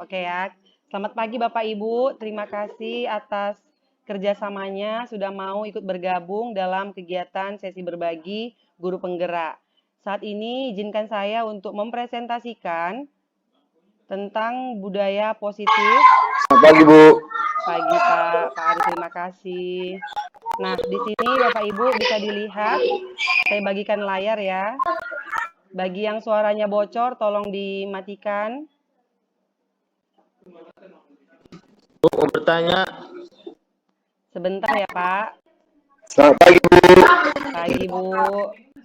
Oke ya. Selamat pagi Bapak Ibu, terima kasih atas kerjasamanya sudah mau ikut bergabung dalam kegiatan sesi berbagi guru penggerak. Saat ini izinkan saya untuk mempresentasikan tentang budaya positif. Selamat pagi Bu. Pagi Pak Ari, terima kasih. Nah, di sini Bapak Ibu bisa dilihat, saya bagikan layar ya. Bagi yang suaranya bocor, tolong dimatikan. Bu, mau bertanya. Sebentar ya Pak. Selamat pagi Bu. Pagi Bu.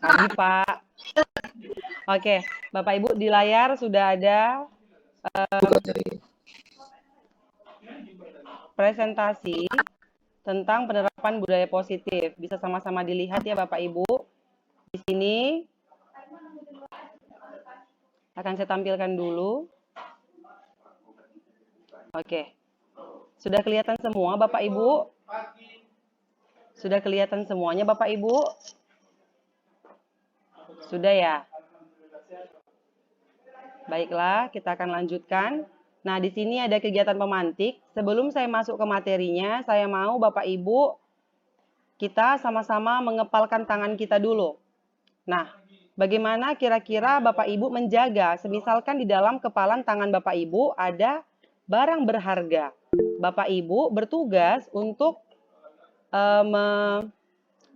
Pagi Pak. Oke, Bapak Ibu di layar sudah ada presentasi tentang penerapan budaya positif. Bisa sama-sama dilihat ya Bapak Ibu. Di sini akan saya tampilkan dulu. Oke. Sudah kelihatan semua Bapak Ibu? Sudah kelihatan semuanya Bapak Ibu? Sudah ya? Baiklah, kita akan lanjutkan. Nah, di sini ada kegiatan pemantik. Sebelum saya masuk ke materinya, saya mau Bapak Ibu kita sama-sama mengepalkan tangan kita dulu. Nah, bagaimana kira-kira Bapak Ibu menjaga, semisalkan di dalam kepalan tangan Bapak Ibu ada barang berharga. Bapak Ibu bertugas untuk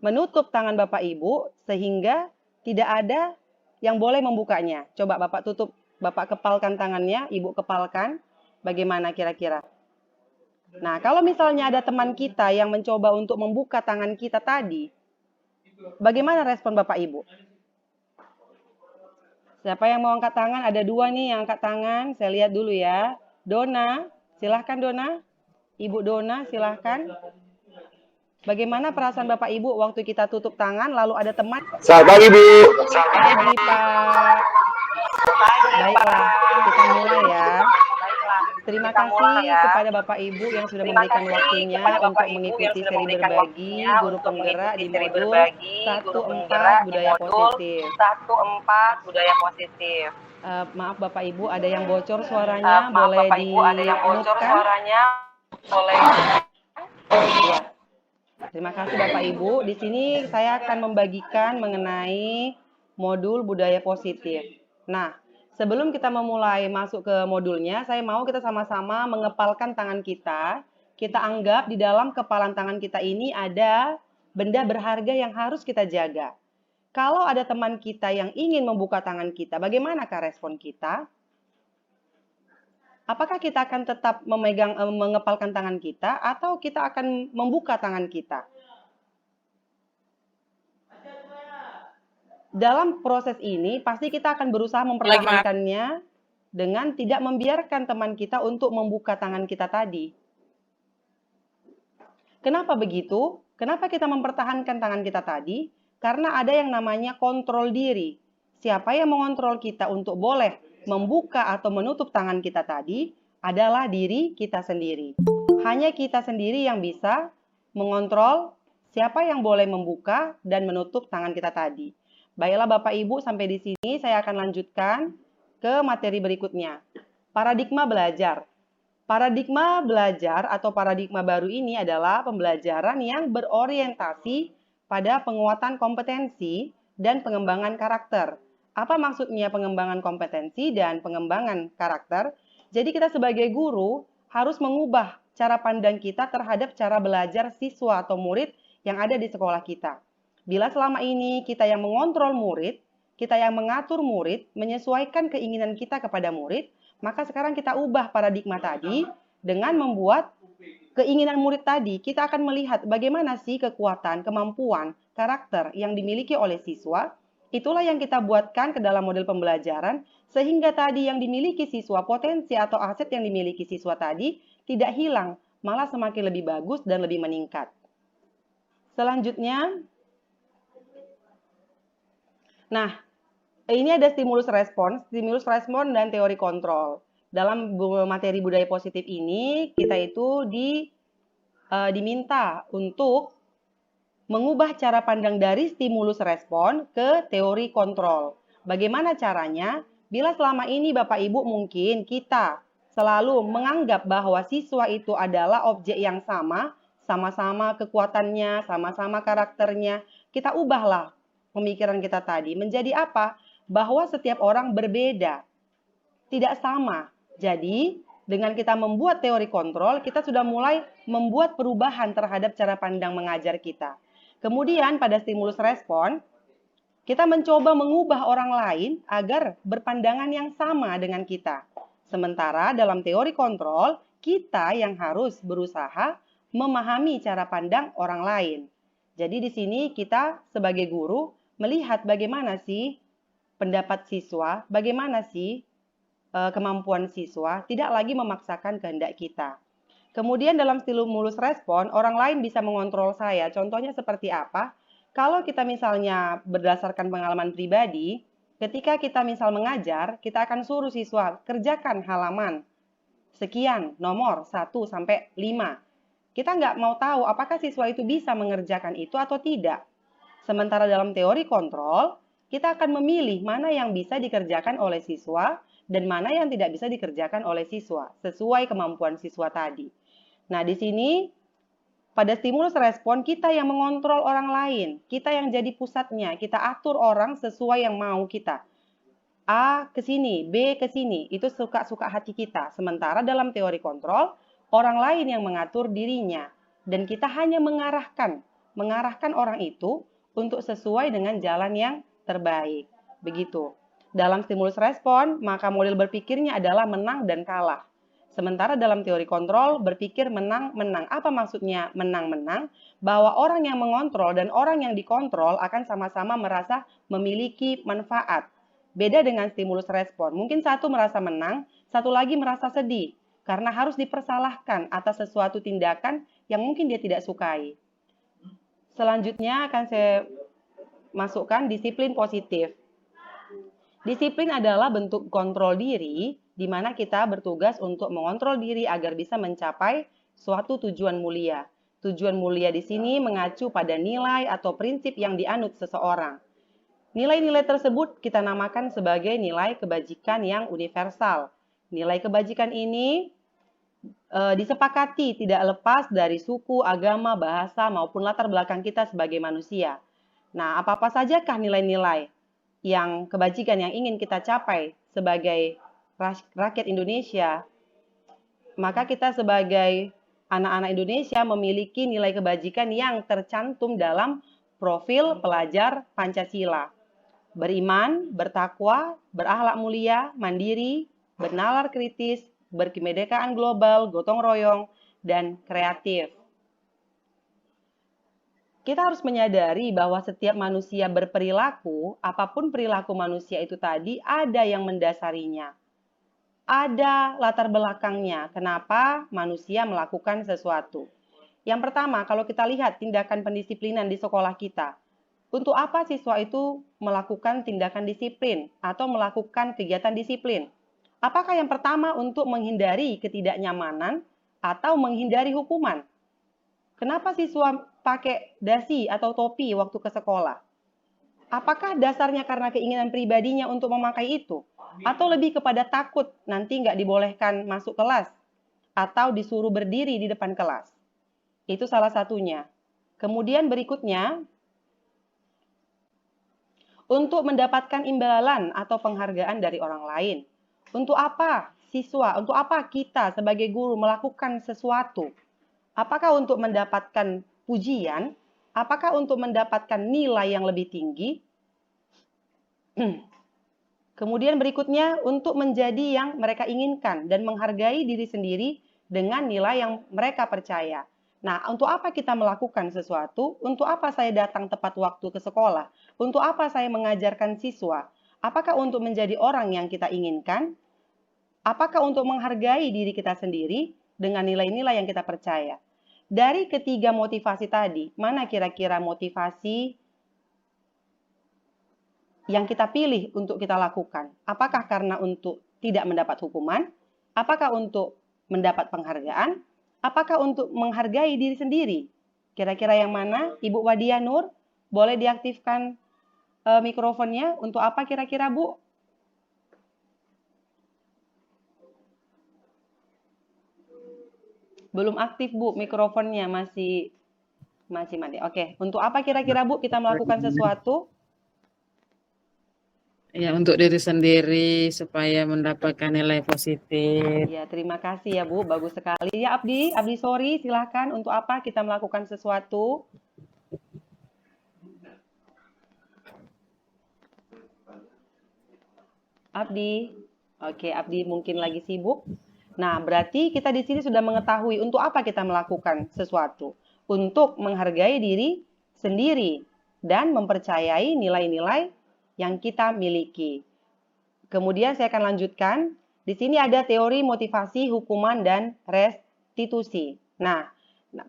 menutup tangan Bapak Ibu sehingga tidak ada yang boleh membukanya. Coba Bapak tutup, Bapak kepalkan tangannya, Ibu kepalkan. Bagaimana kira-kira? Nah, kalau misalnya ada teman kita yang mencoba untuk membuka tangan kita tadi, bagaimana respon Bapak Ibu? Siapa yang mau angkat tangan? Ada dua nih yang angkat tangan. Saya lihat dulu ya. Dona, silahkan Dona. Ibu Dona, silahkan. Bagaimana perasaan Bapak Ibu waktu kita tutup tangan lalu ada teman? Selamat pagi Bu. Pagi Pak. Baiklah, kita mulai ya. Terima kasih kepada Bapak Ibu yang sudah memberikan waktunya untuk mengikuti seri berbagi guru penggerak di modul 14 budaya positif. Maaf Bapak Ibu, ada yang bocor suaranya, boleh dimutkan. Ya. Terima kasih Bapak Ibu. Di sini saya akan membagikan mengenai modul budaya positif. Nah, sebelum kita memulai masuk ke modulnya, saya mau kita sama-sama mengepalkan tangan kita. Kita anggap di dalam kepalan tangan kita ini ada benda berharga yang harus kita jaga. Kalau ada teman kita yang ingin membuka tangan kita, bagaimanakah respon kita? Apakah kita akan tetap mengepalkan tangan kita atau kita akan membuka tangan kita? Dalam proses ini pasti kita akan berusaha mempertahankannya dengan tidak membiarkan teman kita untuk membuka tangan kita tadi. Kenapa begitu? Kenapa kita mempertahankan tangan kita tadi? Karena ada yang namanya kontrol diri. Siapa yang mengontrol kita untuk boleh membuka atau menutup tangan kita tadi adalah diri kita sendiri. Hanya kita sendiri yang bisa mengontrol siapa yang boleh membuka dan menutup tangan kita tadi. Baiklah Bapak Ibu, sampai di sini saya akan lanjutkan ke materi berikutnya. Paradigma belajar. Paradigma belajar atau paradigma baru ini adalah pembelajaran yang berorientasi pada penguatan kompetensi dan pengembangan karakter. Apa maksudnya pengembangan kompetensi dan pengembangan karakter? Jadi kita sebagai guru harus mengubah cara pandang kita terhadap cara belajar siswa atau murid yang ada di sekolah kita. Bila selama ini kita yang mengontrol murid, kita yang mengatur murid, menyesuaikan keinginan kita kepada murid, maka sekarang kita ubah paradigma tadi dengan membuat keinginan murid tadi. Kita akan melihat bagaimana sih kekuatan, kemampuan, karakter yang dimiliki oleh siswa. Itulah yang kita buatkan ke dalam model pembelajaran, sehingga tadi yang dimiliki siswa, potensi atau aset yang dimiliki siswa tadi tidak hilang, malah semakin lebih bagus dan lebih meningkat. Selanjutnya, nah, ini ada stimulus respon dan teori kontrol. Dalam materi budaya positif ini, kita itu diminta untuk mengubah cara pandang dari stimulus respon ke teori kontrol. Bagaimana caranya? Bila selama ini Bapak Ibu mungkin kita selalu menganggap bahwa siswa itu adalah objek yang sama-sama kekuatannya, sama-sama karakternya, kita ubahlah pemikiran kita tadi menjadi apa? Bahwa setiap orang berbeda, tidak sama. Jadi, dengan kita membuat teori kontrol, kita sudah mulai membuat perubahan terhadap cara pandang mengajar kita. Kemudian pada stimulus respon, kita mencoba mengubah orang lain agar berpandangan yang sama dengan kita. Sementara dalam teori kontrol, kita yang harus berusaha memahami cara pandang orang lain. Jadi di sini kita sebagai guru melihat bagaimana sih pendapat siswa, bagaimana sih kemampuan siswa, tidak lagi memaksakan kehendak kita. Kemudian dalam stimulus respon, orang lain bisa mengontrol saya. Contohnya seperti apa? Kalau kita misalnya berdasarkan pengalaman pribadi, ketika kita misal mengajar, kita akan suruh siswa kerjakan halaman sekian, nomor 1 sampai 5. Kita nggak mau tahu apakah siswa itu bisa mengerjakan itu atau tidak. Sementara dalam teori kontrol, kita akan memilih mana yang bisa dikerjakan oleh siswa dan mana yang tidak bisa dikerjakan oleh siswa, sesuai kemampuan siswa tadi. Nah, di sini pada stimulus respon, kita yang mengontrol orang lain, kita yang jadi pusatnya, kita atur orang sesuai yang mau kita. A ke sini, B ke sini, itu suka-suka hati kita. Sementara dalam teori kontrol, orang lain yang mengatur dirinya. Dan kita hanya mengarahkan orang itu untuk sesuai dengan jalan yang terbaik. Begitu. Dalam stimulus respon, maka model berpikirnya adalah menang dan kalah. Sementara dalam teori kontrol berpikir menang-menang. Apa maksudnya menang-menang? Bahwa orang yang mengontrol dan orang yang dikontrol akan sama-sama merasa memiliki manfaat. Beda dengan stimulus respon. Mungkin satu merasa menang, satu lagi merasa sedih. Karena harus dipersalahkan atas sesuatu tindakan yang mungkin dia tidak sukai. Selanjutnya akan saya masukkan disiplin positif. Disiplin adalah bentuk kontrol diri di mana kita bertugas untuk mengontrol diri agar bisa mencapai suatu tujuan mulia. Tujuan mulia di sini mengacu pada nilai atau prinsip yang dianut seseorang. Nilai-nilai tersebut kita namakan sebagai nilai kebajikan yang universal. Nilai kebajikan ini disepakati tidak lepas dari suku, agama, bahasa, maupun latar belakang kita sebagai manusia. Nah, apa-apa sajakah nilai-nilai yang kebajikan yang ingin kita capai sebagai rakyat Indonesia, maka kita sebagai anak-anak Indonesia memiliki nilai kebajikan yang tercantum dalam profil pelajar Pancasila. Beriman, bertakwa, berakhlak mulia, mandiri, bernalar kritis, berkemerdekaan global, gotong royong, dan kreatif. Kita harus menyadari bahwa setiap manusia berperilaku, apapun perilaku manusia itu tadi, ada yang mendasarinya. Ada latar belakangnya, kenapa manusia melakukan sesuatu. Yang pertama, kalau kita lihat tindakan pendisiplinan di sekolah kita, untuk apa siswa itu melakukan tindakan disiplin atau melakukan kegiatan disiplin? Apakah yang pertama untuk menghindari ketidaknyamanan atau menghindari hukuman? Kenapa siswa pakai dasi atau topi waktu ke sekolah? Apakah dasarnya karena keinginan pribadinya untuk memakai itu? Atau lebih kepada takut nanti nggak dibolehkan masuk kelas? Atau disuruh berdiri di depan kelas? Itu salah satunya. Kemudian berikutnya, untuk mendapatkan imbalan atau penghargaan dari orang lain. Untuk apa siswa, untuk apa kita sebagai guru melakukan sesuatu? Apakah untuk mendapatkan pujian? Apakah untuk mendapatkan nilai yang lebih tinggi? Kemudian berikutnya, untuk menjadi yang mereka inginkan dan menghargai diri sendiri dengan nilai yang mereka percaya. Nah, untuk apa kita melakukan sesuatu? Untuk apa saya datang tepat waktu ke sekolah? Untuk apa saya mengajarkan siswa? Apakah untuk menjadi orang yang kita inginkan? Apakah untuk menghargai diri kita sendiri dengan nilai-nilai yang kita percaya? Dari ketiga motivasi tadi, mana kira-kira motivasi yang kita pilih untuk kita lakukan? Apakah karena untuk tidak mendapat hukuman? Apakah untuk mendapat penghargaan? Apakah untuk menghargai diri sendiri? Kira-kira yang mana? Ibu Wadia Nur, boleh diaktifkan mikrofonnya. Untuk apa kira-kira, Bu? Belum aktif, Bu, mikrofonnya masih mati. Oke, untuk apa kira-kira, Bu, kita melakukan sesuatu? Ya, untuk diri sendiri supaya mendapatkan nilai positif. Ya, terima kasih ya, Bu. Bagus sekali. Ya, Abdi sorry, silahkan. Untuk apa kita melakukan sesuatu? Abdi. Oke, Abdi mungkin lagi sibuk. Nah, berarti kita di sini sudah mengetahui untuk apa kita melakukan sesuatu. Untuk menghargai diri sendiri dan mempercayai nilai-nilai yang kita miliki. Kemudian saya akan lanjutkan. Di sini ada teori motivasi, hukuman, dan restitusi. Nah,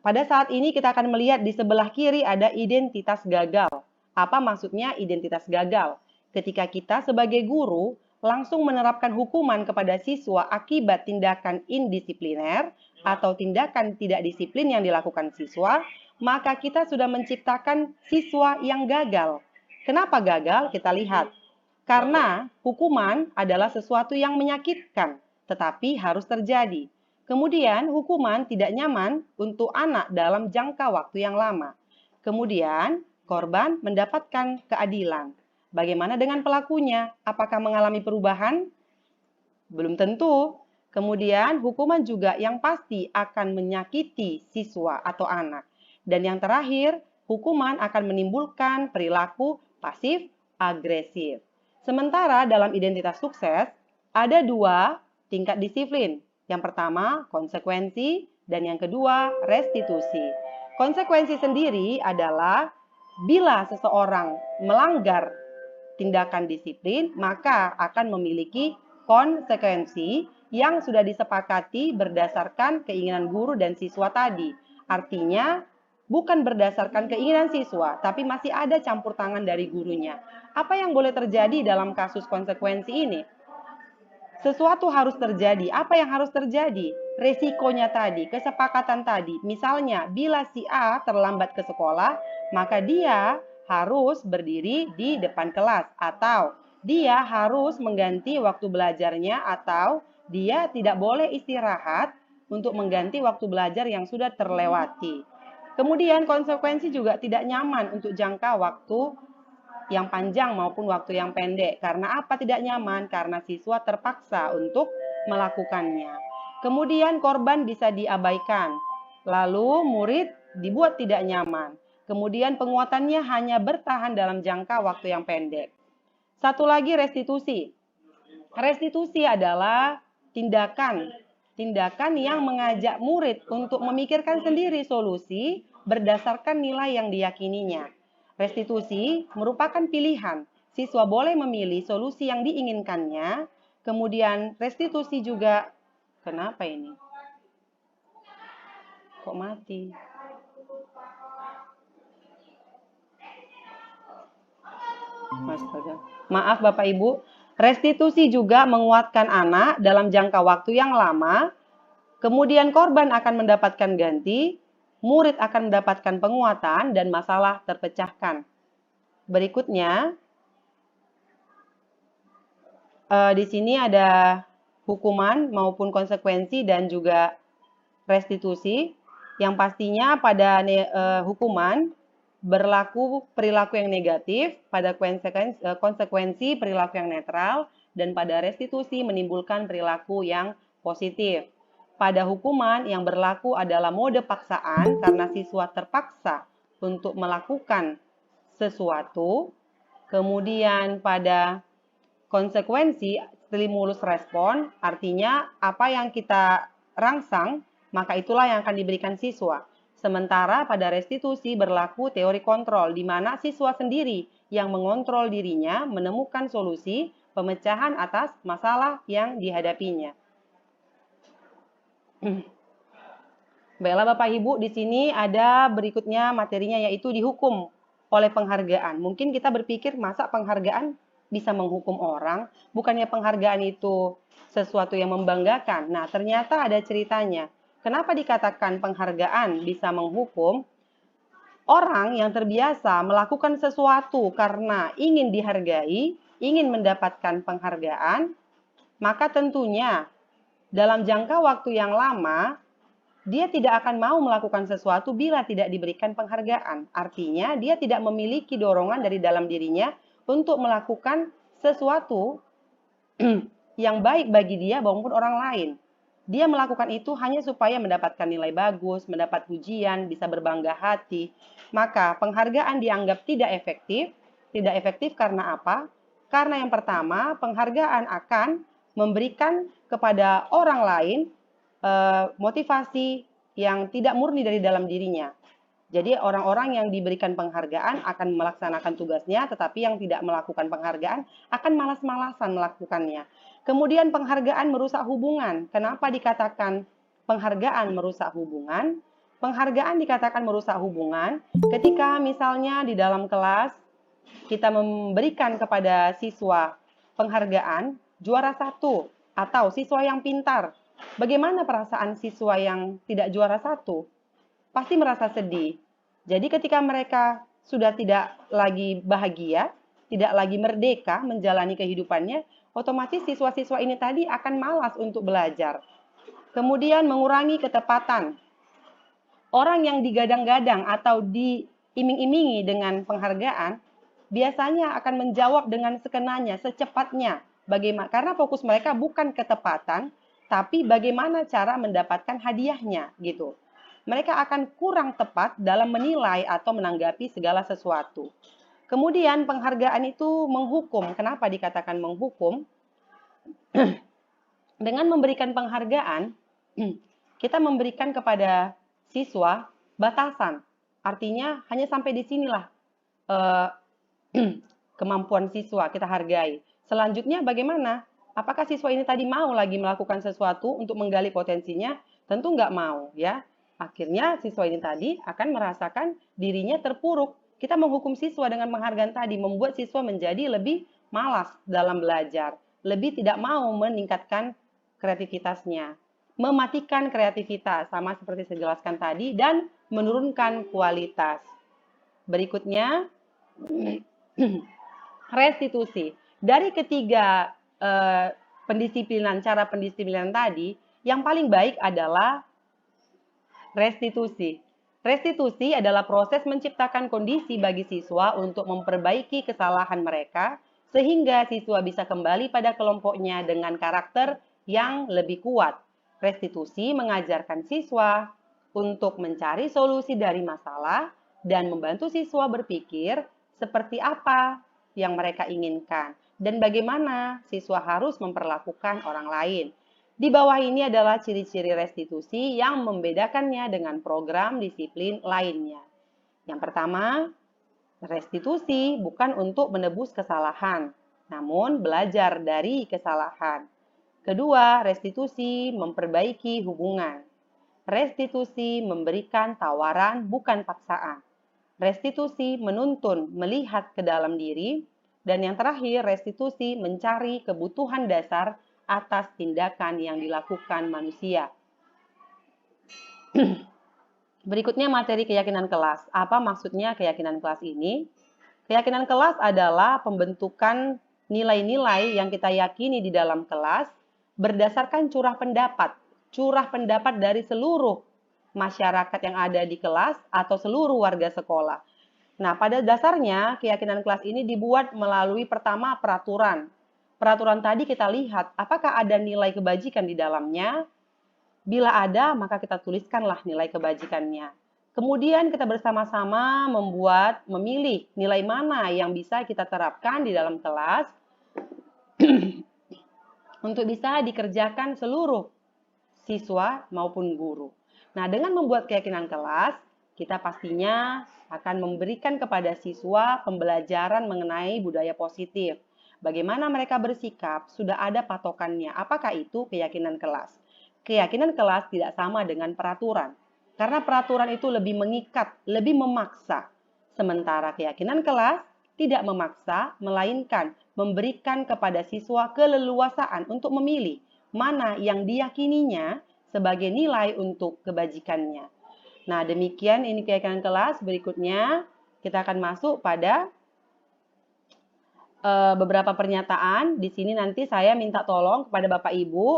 pada saat ini kita akan melihat di sebelah kiri ada identitas gagal. Apa maksudnya identitas gagal? Ketika kita sebagai guru langsung menerapkan hukuman kepada siswa akibat tindakan indisipliner atau tindakan tidak disiplin yang dilakukan siswa, maka kita sudah menciptakan siswa yang gagal. Kenapa gagal? Kita lihat. Karena hukuman adalah sesuatu yang menyakitkan, tetapi harus terjadi. Kemudian, hukuman tidak nyaman untuk anak dalam jangka waktu yang lama. Kemudian, korban mendapatkan keadilan. Bagaimana dengan pelakunya? Apakah mengalami perubahan? Belum tentu. Kemudian, hukuman juga yang pasti akan menyakiti siswa atau anak. Dan yang terakhir, hukuman akan menimbulkan perilaku pasif-agresif. Sementara dalam identitas sukses, ada 2 tingkat disiplin. Yang pertama, konsekuensi, dan yang kedua, restitusi. Konsekuensi sendiri adalah bila seseorang melanggar tindakan disiplin, maka akan memiliki konsekuensi yang sudah disepakati berdasarkan keinginan guru dan siswa tadi. Artinya, bukan berdasarkan keinginan siswa, tapi masih ada campur tangan dari gurunya. Apa yang boleh terjadi dalam kasus konsekuensi ini? Sesuatu harus terjadi. Apa yang harus terjadi? Resikonya tadi, kesepakatan tadi. Misalnya, bila si A terlambat ke sekolah, maka dia harus berdiri di depan kelas, atau dia harus mengganti waktu belajarnya, atau dia tidak boleh istirahat untuk mengganti waktu belajar yang sudah terlewati. Kemudian konsekuensi juga tidak nyaman untuk jangka waktu yang panjang maupun waktu yang pendek. Karena apa tidak nyaman? Karena siswa terpaksa untuk melakukannya. Kemudian korban bisa diabaikan. Lalu murid dibuat tidak nyaman. Kemudian penguatannya hanya bertahan dalam jangka waktu yang pendek. Satu lagi restitusi. Restitusi adalah tindakan yang mengajak murid untuk memikirkan sendiri solusi berdasarkan nilai yang diyakininya. Restitusi merupakan pilihan. Siswa boleh memilih solusi yang diinginkannya. Kemudian restitusi juga, kenapa ini? Kok mati? Maaf Bapak Ibu. Restitusi juga menguatkan anak dalam jangka waktu yang lama. Kemudian korban akan mendapatkan ganti. Murid akan mendapatkan penguatan dan masalah terpecahkan. Berikutnya, di sini ada hukuman maupun konsekuensi dan juga restitusi. Yang pastinya pada hukuman berlaku perilaku yang negatif, pada konsekuensi perilaku yang netral, dan pada restitusi menimbulkan perilaku yang positif. Pada hukuman yang berlaku adalah mode paksaan karena siswa terpaksa untuk melakukan sesuatu. Kemudian pada konsekuensi stimulus respon, artinya apa yang kita rangsang, maka itulah yang akan diberikan siswa. Sementara pada restitusi berlaku teori kontrol, di mana siswa sendiri yang mengontrol dirinya menemukan solusi pemecahan atas masalah yang dihadapinya. Baiklah Bapak Ibu, di sini ada berikutnya materinya yaitu dihukum oleh penghargaan. Mungkin kita berpikir masa penghargaan bisa menghukum orang, bukannya penghargaan itu sesuatu yang membanggakan. Nah, ternyata ada ceritanya. Kenapa dikatakan penghargaan bisa menghukum? Orang yang terbiasa melakukan sesuatu karena ingin dihargai, ingin mendapatkan penghargaan, maka tentunya dalam jangka waktu yang lama, dia tidak akan mau melakukan sesuatu bila tidak diberikan penghargaan. Artinya, dia tidak memiliki dorongan dari dalam dirinya untuk melakukan sesuatu yang baik bagi dia maupun orang lain. Dia melakukan itu hanya supaya mendapatkan nilai bagus, mendapat pujian, bisa berbangga hati. Maka penghargaan dianggap tidak efektif. Tidak efektif karena apa? Karena yang pertama, penghargaan akan memberikan kepada orang lain motivasi yang tidak murni dari dalam dirinya. Jadi orang-orang yang diberikan penghargaan akan melaksanakan tugasnya, tetapi yang tidak melakukan penghargaan akan malas-malasan melakukannya. Kemudian penghargaan merusak hubungan. Kenapa dikatakan penghargaan merusak hubungan? Penghargaan dikatakan merusak hubungan ketika misalnya di dalam kelas kita memberikan kepada siswa penghargaan juara 1 atau siswa yang pintar. Bagaimana perasaan siswa yang tidak juara 1? Pasti merasa sedih. Jadi ketika mereka sudah tidak lagi bahagia, tidak lagi merdeka menjalani kehidupannya, otomatis siswa-siswa ini tadi akan malas untuk belajar. Kemudian mengurangi ketepatan. Orang yang digadang-gadang atau diiming-imingi dengan penghargaan, biasanya akan menjawab dengan sekenanya, secepatnya. Bagaimana? Karena fokus mereka bukan ketepatan, tapi bagaimana cara mendapatkan hadiahnya, gitu. Mereka akan kurang tepat dalam menilai atau menanggapi segala sesuatu. Kemudian penghargaan itu menghukum. Kenapa dikatakan menghukum? Dengan memberikan penghargaan, kita memberikan kepada siswa batasan. Artinya hanya sampai di sinilah kemampuan siswa kita hargai. Selanjutnya bagaimana? Apakah siswa ini tadi mau lagi melakukan sesuatu untuk menggali potensinya? Tentu nggak mau, ya. Akhirnya siswa ini tadi akan merasakan dirinya terpuruk. Kita menghukum siswa dengan penghargaan tadi, membuat siswa menjadi lebih malas dalam belajar, lebih tidak mau meningkatkan kreativitasnya, mematikan kreativitas, sama seperti saya jelaskan tadi, dan menurunkan kualitas. Berikutnya, restitusi. Dari ketiga pendisiplinan, cara pendisiplinan tadi, yang paling baik adalah restitusi. Restitusi adalah proses menciptakan kondisi bagi siswa untuk memperbaiki kesalahan mereka sehingga siswa bisa kembali pada kelompoknya dengan karakter yang lebih kuat. Restitusi mengajarkan siswa untuk mencari solusi dari masalah dan membantu siswa berpikir seperti apa yang mereka inginkan dan bagaimana siswa harus memperlakukan orang lain. Di bawah ini adalah ciri-ciri restitusi yang membedakannya dengan program disiplin lainnya. Yang pertama, restitusi bukan untuk menebus kesalahan, namun belajar dari kesalahan. Kedua, restitusi memperbaiki hubungan. Restitusi memberikan tawaran bukan paksaan. Restitusi menuntun melihat ke dalam diri. Dan yang terakhir, restitusi mencari kebutuhan dasar atas tindakan yang dilakukan manusia. Berikutnya materi keyakinan kelas. Apa maksudnya keyakinan kelas ini? Keyakinan kelas adalah pembentukan nilai-nilai yang kita yakini di dalam kelas berdasarkan curah pendapat dari seluruh masyarakat yang ada di kelas atau seluruh warga sekolah. Nah, pada dasarnya keyakinan kelas ini dibuat melalui pertama peraturan. Peraturan tadi kita lihat apakah ada nilai kebajikan di dalamnya. Bila ada, maka kita tuliskanlah nilai kebajikannya. Kemudian kita bersama-sama memilih nilai mana yang bisa kita terapkan di dalam kelas untuk bisa dikerjakan seluruh siswa maupun guru. Nah, dengan membuat keyakinan kelas, kita pastinya akan memberikan kepada siswa pembelajaran mengenai budaya positif. Bagaimana mereka bersikap, sudah ada patokannya. Apakah itu keyakinan kelas? Keyakinan kelas tidak sama dengan peraturan. Karena peraturan itu lebih mengikat, lebih memaksa. Sementara keyakinan kelas tidak memaksa, melainkan memberikan kepada siswa keleluasaan untuk memilih mana yang diyakininya sebagai nilai untuk kebajikannya. Nah, demikian ini keyakinan kelas. Berikutnya kita akan masuk pada beberapa pernyataan. Di sini nanti saya minta tolong kepada Bapak Ibu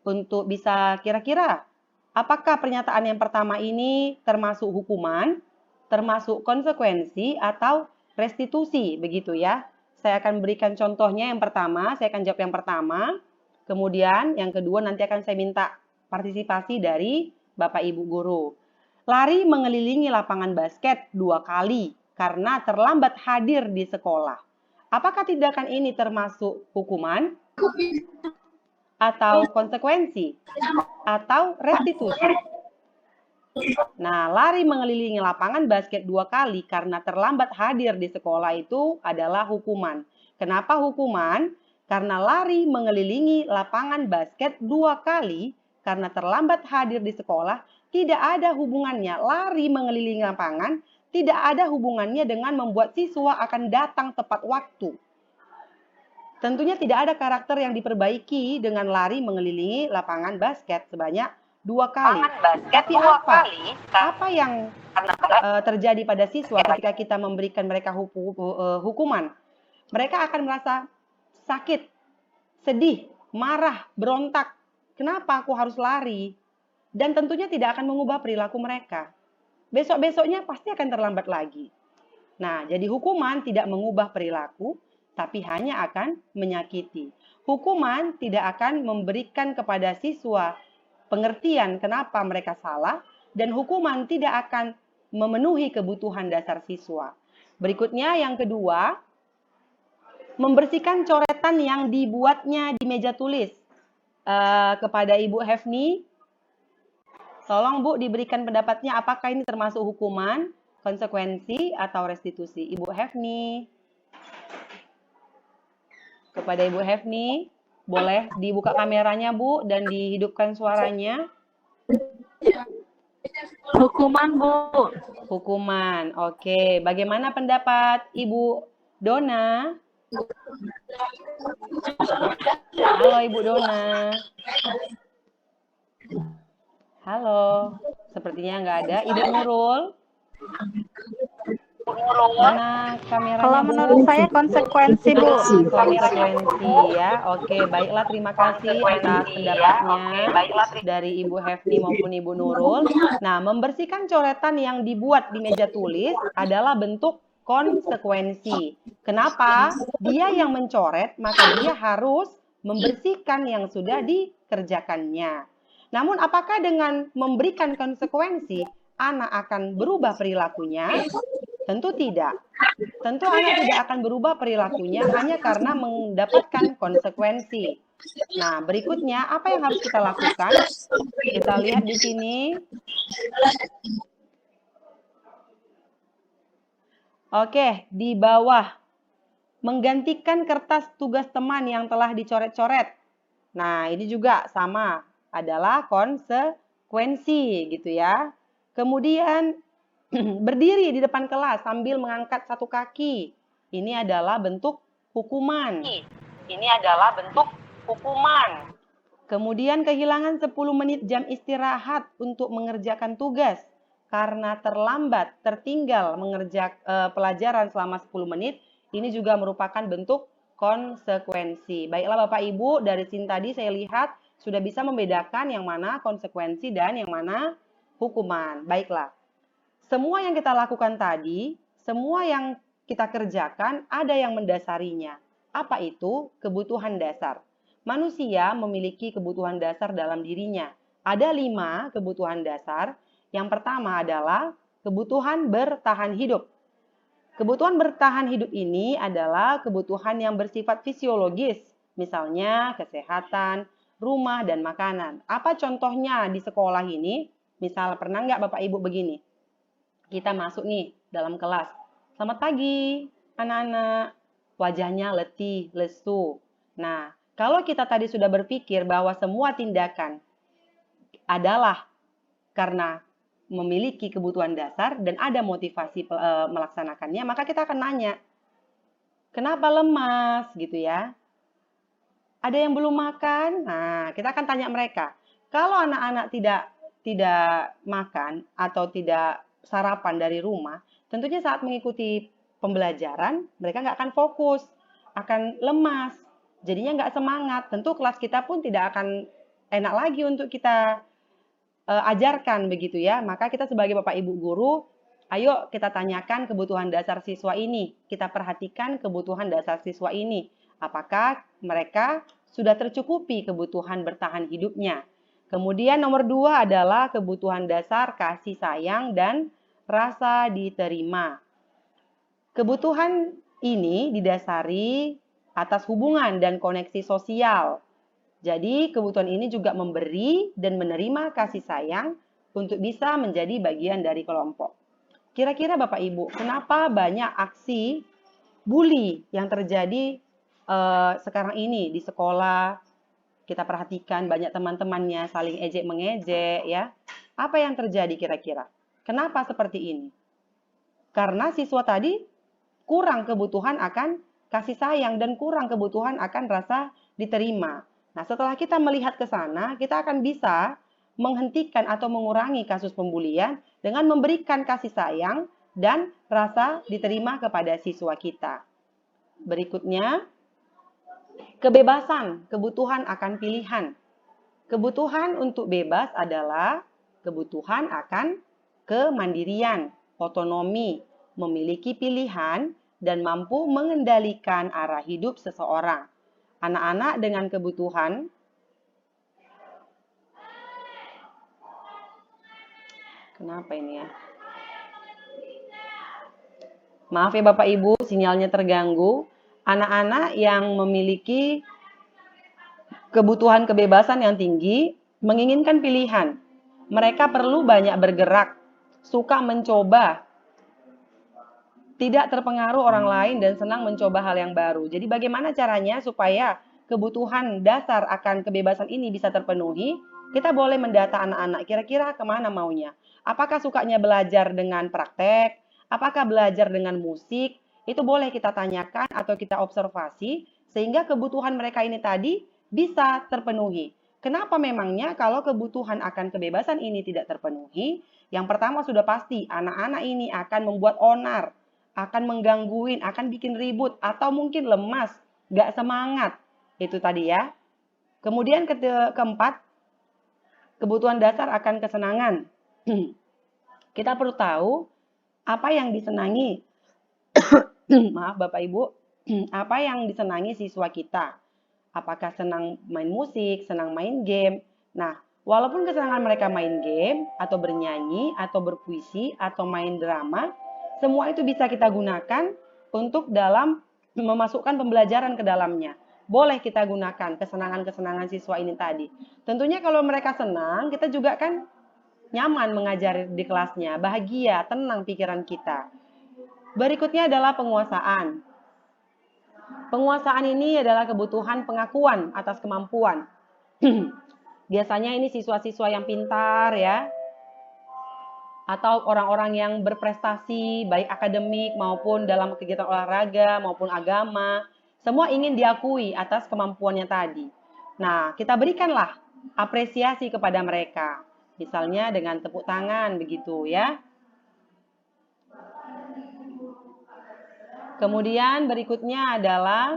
untuk bisa kira-kira Apakah pernyataan yang pertama ini termasuk hukuman, termasuk konsekuensi, atau restitusi? Begitu ya. Saya akan berikan contohnya yang pertama, saya akan jawab yang pertama. Kemudian yang kedua nanti akan saya minta partisipasi dari Bapak Ibu guru. Lari mengelilingi lapangan basket 2 kali karena terlambat hadir di sekolah. Apakah tindakan ini termasuk hukuman atau konsekuensi atau restitusi? Nah, lari mengelilingi lapangan basket 2 kali karena terlambat hadir di sekolah itu adalah hukuman. Kenapa hukuman? Karena lari mengelilingi lapangan basket 2 kali karena terlambat hadir di sekolah tidak ada hubungannya. Lari mengelilingi lapangan tidak ada hubungannya dengan membuat siswa akan datang tepat waktu. Tentunya tidak ada karakter yang diperbaiki dengan lari mengelilingi lapangan basket sebanyak 2 kali. Tapi apa yang terjadi pada siswa ketika kita memberikan mereka hukuman? Mereka akan merasa sakit, sedih, marah, berontak. Kenapa aku harus lari? Dan tentunya tidak akan mengubah perilaku mereka. Besok-besoknya pasti akan terlambat lagi. Nah, jadi hukuman tidak mengubah perilaku, tapi hanya akan menyakiti. Hukuman tidak akan memberikan kepada siswa pengertian kenapa mereka salah, dan hukuman tidak akan memenuhi kebutuhan dasar siswa. Berikutnya yang kedua, membersihkan coretan yang dibuatnya di meja tulis. Kepada Ibu Hefni, tolong Bu diberikan pendapatnya apakah ini termasuk hukuman, konsekuensi, atau restitusi. Ibu Hefni. Kepada Ibu Hefni, boleh dibuka kameranya Bu dan dihidupkan suaranya. Hukuman, Bu. Hukuman, oke. Bagaimana pendapat Ibu Dona? Halo Ibu Dona. Halo, sepertinya nggak ada. Ibu Nurul? Mana kameranya, Kalau Bu? menurut saya konsekuensi, Bu. Konsekuensi ya. Oke, baiklah, terima kasih atas pendapatnya dari Ibu Hefni maupun Ibu Nurul. Nah, membersihkan coretan yang dibuat di meja tulis adalah bentuk konsekuensi. Kenapa? Dia yang mencoret, maka dia harus membersihkan yang sudah dikerjakannya. Namun apakah dengan memberikan konsekuensi, anak akan berubah perilakunya? Tentu tidak. Tentu anak tidak akan berubah perilakunya hanya karena mendapatkan konsekuensi. Nah, berikutnya apa yang harus kita lakukan? Kita lihat di sini. Oke, di bawah. Menggantikan kertas tugas teman yang telah dicoret-coret. Nah, ini juga sama. Adalah konsekuensi gitu ya. Kemudian berdiri di depan kelas sambil mengangkat satu kaki. Ini adalah bentuk hukuman. Kemudian kehilangan 10 menit jam istirahat untuk mengerjakan tugas. Karena terlambat, tertinggal mengerjakan pelajaran selama 10 menit. Ini juga merupakan bentuk konsekuensi. Baiklah Bapak Ibu, dari sini tadi saya lihat sudah bisa membedakan yang mana konsekuensi dan yang mana hukuman. Baiklah. Semua yang kita lakukan tadi, semua yang kita kerjakan ada yang mendasarinya. Apa itu? Kebutuhan dasar. Manusia memiliki kebutuhan dasar dalam dirinya. Ada 5 kebutuhan dasar. Yang pertama adalah kebutuhan bertahan hidup. Kebutuhan bertahan hidup ini adalah kebutuhan yang bersifat fisiologis. Misalnya kesehatan, rumah, dan makanan. Apa contohnya di sekolah ini? Misal pernah nggak Bapak Ibu begini? Kita masuk nih dalam kelas. Selamat pagi anak-anak. Wajahnya letih, lesu. Nah, kalau kita tadi sudah berpikir bahwa semua tindakan adalah karena memiliki kebutuhan dasar dan ada motivasi melaksanakannya, maka kita akan nanya, kenapa lemas gitu ya? Ada yang belum makan? Nah, kita akan tanya mereka. Kalau anak-anak tidak makan atau tidak sarapan dari rumah, tentunya saat mengikuti pembelajaran, mereka nggak akan fokus, akan lemas, jadinya nggak semangat. Tentu kelas kita pun tidak akan enak lagi untuk kita ajarkan begitu ya. Maka kita sebagai Bapak Ibu guru, ayo kita tanyakan kebutuhan dasar siswa ini. Kita perhatikan kebutuhan dasar siswa ini. Apakah mereka sudah tercukupi kebutuhan bertahan hidupnya. Kemudian nomor 2 adalah kebutuhan dasar kasih sayang dan rasa diterima. Kebutuhan ini didasari atas hubungan dan koneksi sosial. Jadi kebutuhan ini juga memberi dan menerima kasih sayang untuk bisa menjadi bagian dari kelompok. Kira-kira Bapak Ibu, kenapa banyak aksi bully yang terjadi sekarang ini di sekolah? Kita perhatikan banyak teman-temannya saling ejek-mengejek ya. Apa yang terjadi kira-kira? Kenapa seperti ini? Karena siswa tadi kurang kebutuhan akan kasih sayang dan kurang kebutuhan akan rasa diterima. Nah, setelah kita melihat ke sana, kita akan bisa menghentikan atau mengurangi kasus pembulian dengan memberikan kasih sayang dan rasa diterima kepada siswa kita. Berikutnya, kebebasan, kebutuhan akan pilihan. Kebutuhan untuk bebas adalah kebutuhan akan kemandirian, otonomi, memiliki pilihan, dan mampu mengendalikan arah hidup seseorang. Anak-anak dengan kebutuhan kenapa ini ya? Maaf ya Bapak Ibu, sinyalnya terganggu. Anak-anak yang memiliki kebutuhan kebebasan yang tinggi menginginkan pilihan. Mereka perlu banyak bergerak, suka mencoba, tidak terpengaruh orang lain dan senang mencoba hal yang baru. Jadi bagaimana caranya supaya kebutuhan dasar akan kebebasan ini bisa terpenuhi? Kita boleh mendata anak-anak kira-kira kemana maunya. Apakah sukanya belajar dengan praktek? Apakah belajar dengan musik? Itu boleh kita tanyakan atau kita observasi sehingga kebutuhan mereka ini tadi bisa terpenuhi. Kenapa memangnya kalau kebutuhan akan kebebasan ini tidak terpenuhi? Yang pertama sudah pasti anak-anak ini akan membuat onar, akan menggangguin, akan bikin ribut, atau mungkin lemas, gak semangat. Itu tadi ya. Kemudian keempat, kebutuhan dasar akan kesenangan. Kita perlu tahu apa yang disenangi. Maaf Bapak Ibu, apa yang disenangi siswa kita. Apakah senang main musik, senang main game. Nah, walaupun kesenangan mereka main game, atau bernyanyi, atau berpuisi, atau main drama, semua itu bisa kita gunakan untuk dalam memasukkan pembelajaran ke dalamnya. Boleh kita gunakan kesenangan-kesenangan siswa ini tadi. Tentunya kalau mereka senang, kita juga kan nyaman mengajar di kelasnya, bahagia, tenang pikiran kita. Berikutnya adalah penguasaan. Penguasaan ini adalah kebutuhan pengakuan atas kemampuan. Biasanya ini siswa-siswa yang pintar ya, atau orang-orang yang berprestasi baik akademik maupun dalam kegiatan olahraga maupun agama, semua ingin diakui atas kemampuannya tadi. Nah, kita berikanlah apresiasi kepada mereka, misalnya dengan tepuk tangan begitu ya. Kemudian berikutnya adalah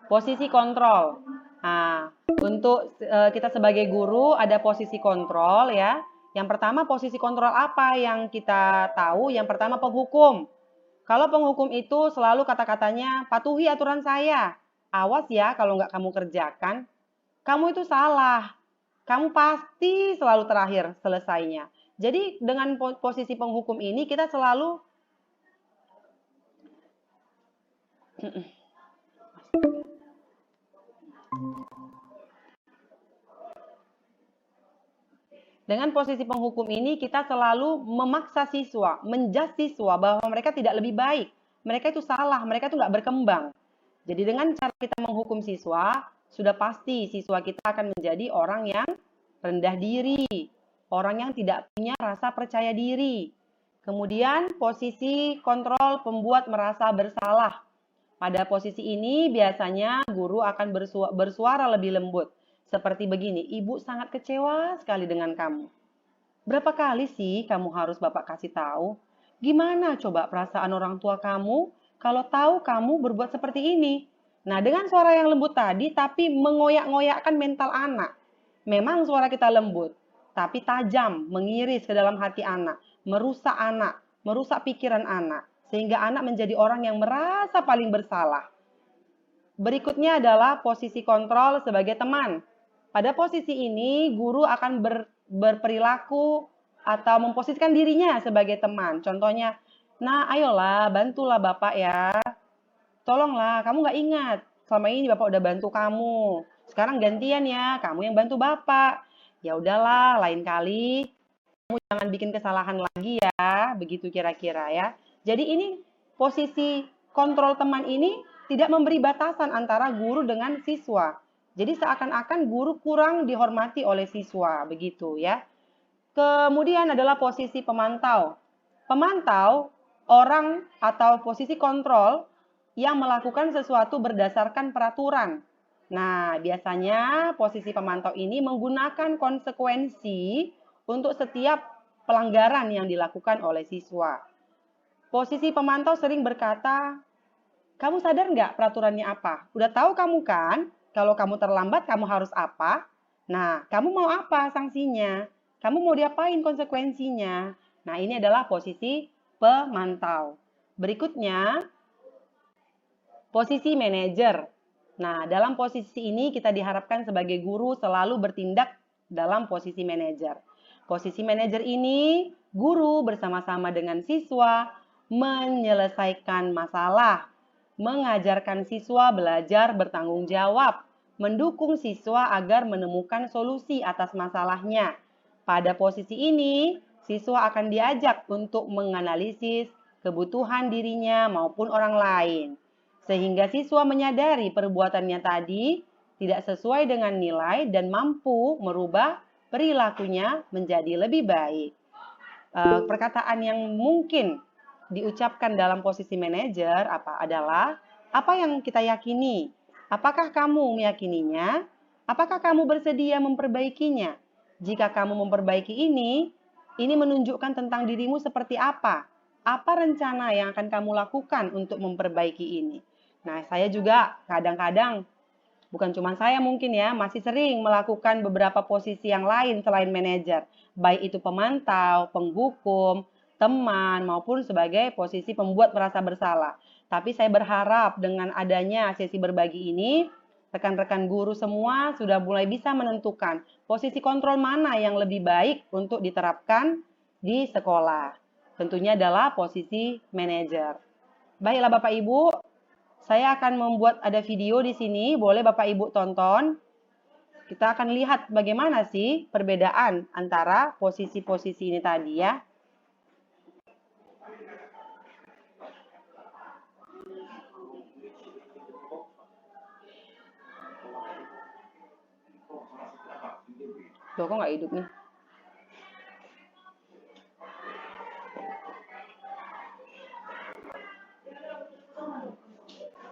posisi kontrol. Nah, untuk kita sebagai guru ada posisi kontrol ya. Yang pertama posisi kontrol apa yang kita tahu? Yang pertama penghukum. Kalau penghukum itu selalu kata-katanya patuhi aturan saya. Awas ya kalau nggak kamu kerjakan. Kamu itu salah. Kamu pasti selalu terakhir selesainya. Jadi dengan posisi penghukum ini kita selalu dengan posisi penghukum ini kita selalu memaksa siswa, menjudge siswa bahwa mereka tidak lebih baik. Mereka itu salah, mereka itu nggak berkembang. Jadi dengan cara kita menghukum siswa, sudah pasti siswa kita akan menjadi orang yang rendah diri, orang yang tidak punya rasa percaya diri. Kemudian posisi kontrol pembuat merasa bersalah. Pada posisi ini biasanya guru akan bersuara lebih lembut. Seperti begini, ibu sangat kecewa sekali dengan kamu. Berapa kali sih kamu harus bapak kasih tahu? Gimana coba perasaan orang tua kamu kalau tahu kamu berbuat seperti ini? Nah, dengan suara yang lembut tadi tapi mengoyak-ngoyakkan mental anak. Memang suara kita lembut, tapi tajam, mengiris ke dalam hati anak, merusak pikiran anak, sehingga anak menjadi orang yang merasa paling bersalah. Berikutnya adalah posisi kontrol sebagai teman. Pada posisi ini, guru akan berperilaku atau memposisikan dirinya sebagai teman. Contohnya, nah ayolah bantulah Bapak ya. Tolonglah, kamu nggak ingat. Selama ini Bapak udah bantu kamu. Sekarang gantian ya, kamu yang bantu Bapak. Ya udahlah, lain kali kamu jangan bikin kesalahan lagi ya. Begitu kira-kira ya. Jadi ini posisi kontrol teman ini tidak memberi batasan antara guru dengan siswa. Jadi seakan-akan guru kurang dihormati oleh siswa, begitu ya. Kemudian adalah posisi pemantau. Pemantau orang atau posisi kontrol yang melakukan sesuatu berdasarkan peraturan. Nah, biasanya posisi pemantau ini menggunakan konsekuensi untuk setiap pelanggaran yang dilakukan oleh siswa. Posisi pemantau sering berkata, kamu sadar nggak peraturannya apa? Udah tahu kamu kan, kalau kamu terlambat kamu harus apa? Nah, kamu mau apa sanksinya? Kamu mau diapain konsekuensinya? Nah, ini adalah posisi pemantau. Berikutnya, posisi manajer. Nah, dalam posisi ini kita diharapkan sebagai guru selalu bertindak dalam posisi manajer. Posisi manajer ini, guru bersama-sama dengan siswa menyelesaikan masalah, mengajarkan siswa belajar bertanggung jawab, mendukung siswa agar menemukan solusi atas masalahnya. Pada posisi ini, siswa akan diajak untuk menganalisis kebutuhan dirinya maupun orang lain. Sehingga siswa menyadari perbuatannya tadi tidak sesuai dengan nilai dan mampu merubah perilakunya menjadi lebih baik. Perkataan yang mungkin diucapkan dalam posisi manajer adalah apa yang kita yakini. Apakah kamu meyakininya? Apakah kamu bersedia memperbaikinya? Jika kamu memperbaiki ini menunjukkan tentang dirimu seperti apa? Apa rencana yang akan kamu lakukan untuk memperbaiki ini? Nah, saya juga kadang-kadang, bukan cuma saya mungkin ya, masih sering melakukan beberapa posisi yang lain selain manajer. Baik itu pemantau, penghukum, teman, maupun sebagai posisi pembuat merasa bersalah. Tapi saya berharap dengan adanya sesi berbagi ini, rekan-rekan guru semua sudah mulai bisa menentukan posisi kontrol mana yang lebih baik untuk diterapkan di sekolah. Tentunya adalah posisi manajer. Baiklah Bapak Ibu, saya akan membuat ada video di sini, boleh Bapak Ibu tonton. Kita akan lihat bagaimana sih perbedaan antara posisi-posisi ini tadi ya. Loh, kok nggak hidup nih?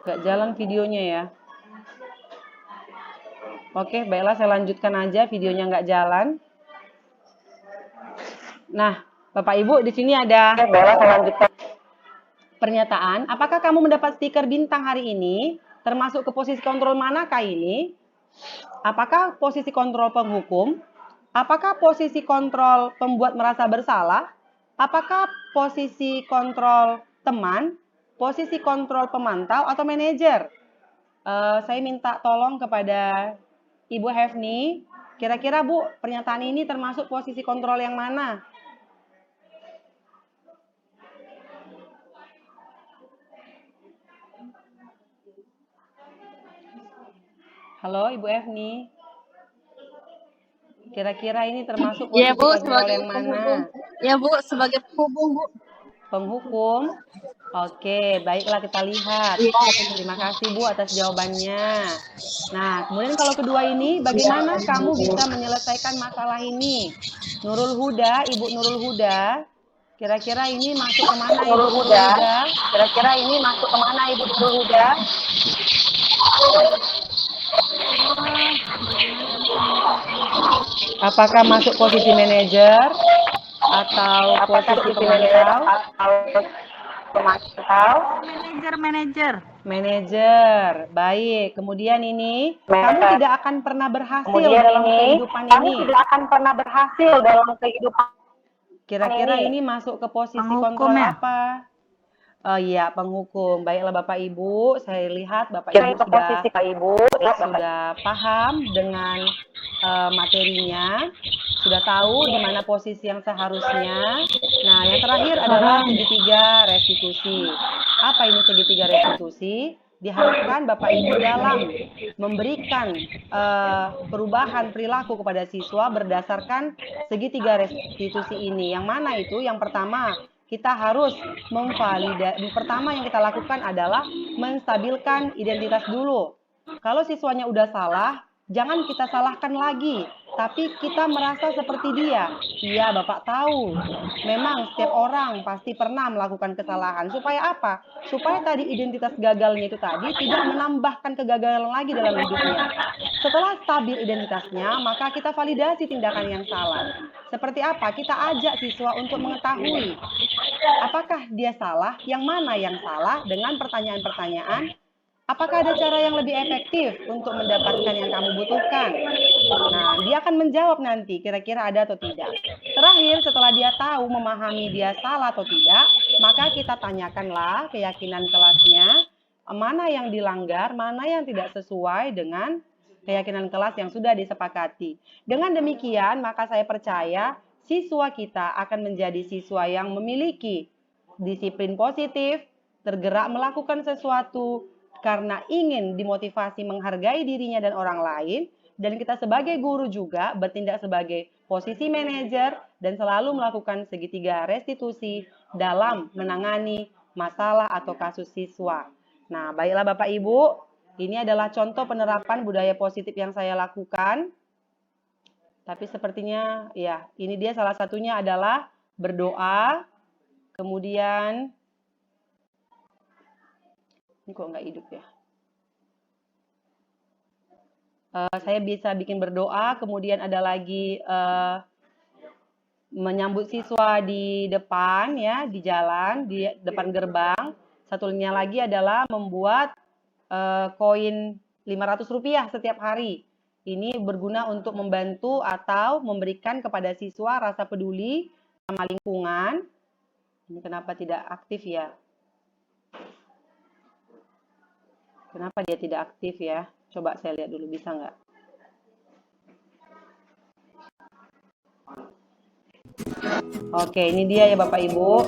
Nggak jalan videonya ya. Oke, baiklah saya lanjutkan aja, videonya nggak jalan. Nah, Bapak Ibu di sini ada pernyataan. Apakah kamu mendapat stiker bintang hari ini? Termasuk ke posisi kontrol manakah ini? Apakah posisi kontrol penghukum? Apakah posisi kontrol pembuat merasa bersalah? Apakah posisi kontrol teman? Posisi kontrol pemantau atau manajer? Saya minta tolong kepada Ibu Hefni. Kira-kira Bu, pernyataan ini termasuk posisi kontrol yang mana? Halo Ibu Hefni. Kira-kira ini termasuk posisi Ya Bu, kontrol sebagai yang mana? penghubung. Ya Bu, sebagai penghubung Bu. Penghukum. Oke, baiklah kita lihat. Terima kasih Bu atas jawabannya. Nah, kemudian kalau kedua ini, bagaimana kamu bisa menyelesaikan masalah ini? Nurul Huda, Ibu Nurul Huda. Kira-kira ini masuk kemana Ibu Nurul Huda? Kira-kira ini masuk kemana Ibu Nurul Huda? Apakah masuk posisi manajer atau posisi pemantau? Memantau. Manajer. Manajer. Baik. Kemudian ini, kamu tidak akan pernah berhasil dalam kehidupan ini. Kira-kira ini masuk ke posisi Penghukum kontrol ya? apa? Oh iya, penghukum. Baiklah Bapak Ibu, saya lihat Bapak Ibu sudah paham dengan materinya, sudah tahu di mana posisi yang seharusnya. Nah, yang terakhir adalah segitiga restitusi. Apa ini segitiga restitusi? Diharapkan Bapak Ibu dalam memberikan perubahan perilaku kepada siswa berdasarkan segitiga restitusi ini. Yang mana itu? Yang pertama, kita harus pertama yang kita lakukan adalah menstabilkan identitas dulu. Kalau siswanya udah salah, jangan kita salahkan lagi, tapi kita merasa seperti dia. Iya, Bapak tahu. Memang setiap orang pasti pernah melakukan kesalahan. Supaya apa? Supaya tadi identitas gagalnya itu tadi tidak menambahkan kegagalan lagi dalam hidupnya. Setelah stabil identitasnya, maka kita validasi tindakan yang salah. Seperti apa? Kita ajak siswa untuk mengetahui apakah dia salah, yang mana yang salah dengan pertanyaan-pertanyaan. Apakah ada cara yang lebih efektif untuk mendapatkan yang kamu butuhkan? Nah, dia akan menjawab nanti kira-kira ada atau tidak. Terakhir, setelah dia tahu memahami dia salah atau tidak, maka kita tanyakanlah keyakinan kelasnya, mana yang dilanggar, mana yang tidak sesuai dengan keyakinan kelas yang sudah disepakati. Dengan demikian, maka saya percaya siswa kita akan menjadi siswa yang memiliki disiplin positif, tergerak melakukan sesuatu, karena ingin dimotivasi menghargai dirinya dan orang lain, dan kita sebagai guru juga bertindak sebagai posisi manajer dan selalu melakukan segitiga restitusi dalam menangani masalah atau kasus siswa. Nah, baiklah Bapak Ibu, ini adalah contoh penerapan budaya positif yang saya lakukan. Tapi sepertinya, ya, ini dia salah satunya adalah berdoa, kemudian ini kok nggak hidup ya? Saya bisa bikin berdoa, kemudian ada lagi menyambut siswa di depan ya, di jalan, di depan gerbang. Satunya lagi adalah membuat koin Rp500 setiap hari. Ini berguna untuk membantu atau memberikan kepada siswa rasa peduli sama lingkungan. Ini kenapa tidak aktif ya? Kenapa dia tidak aktif ya? Coba saya lihat dulu, bisa nggak? Oke, ini dia ya Bapak Ibu.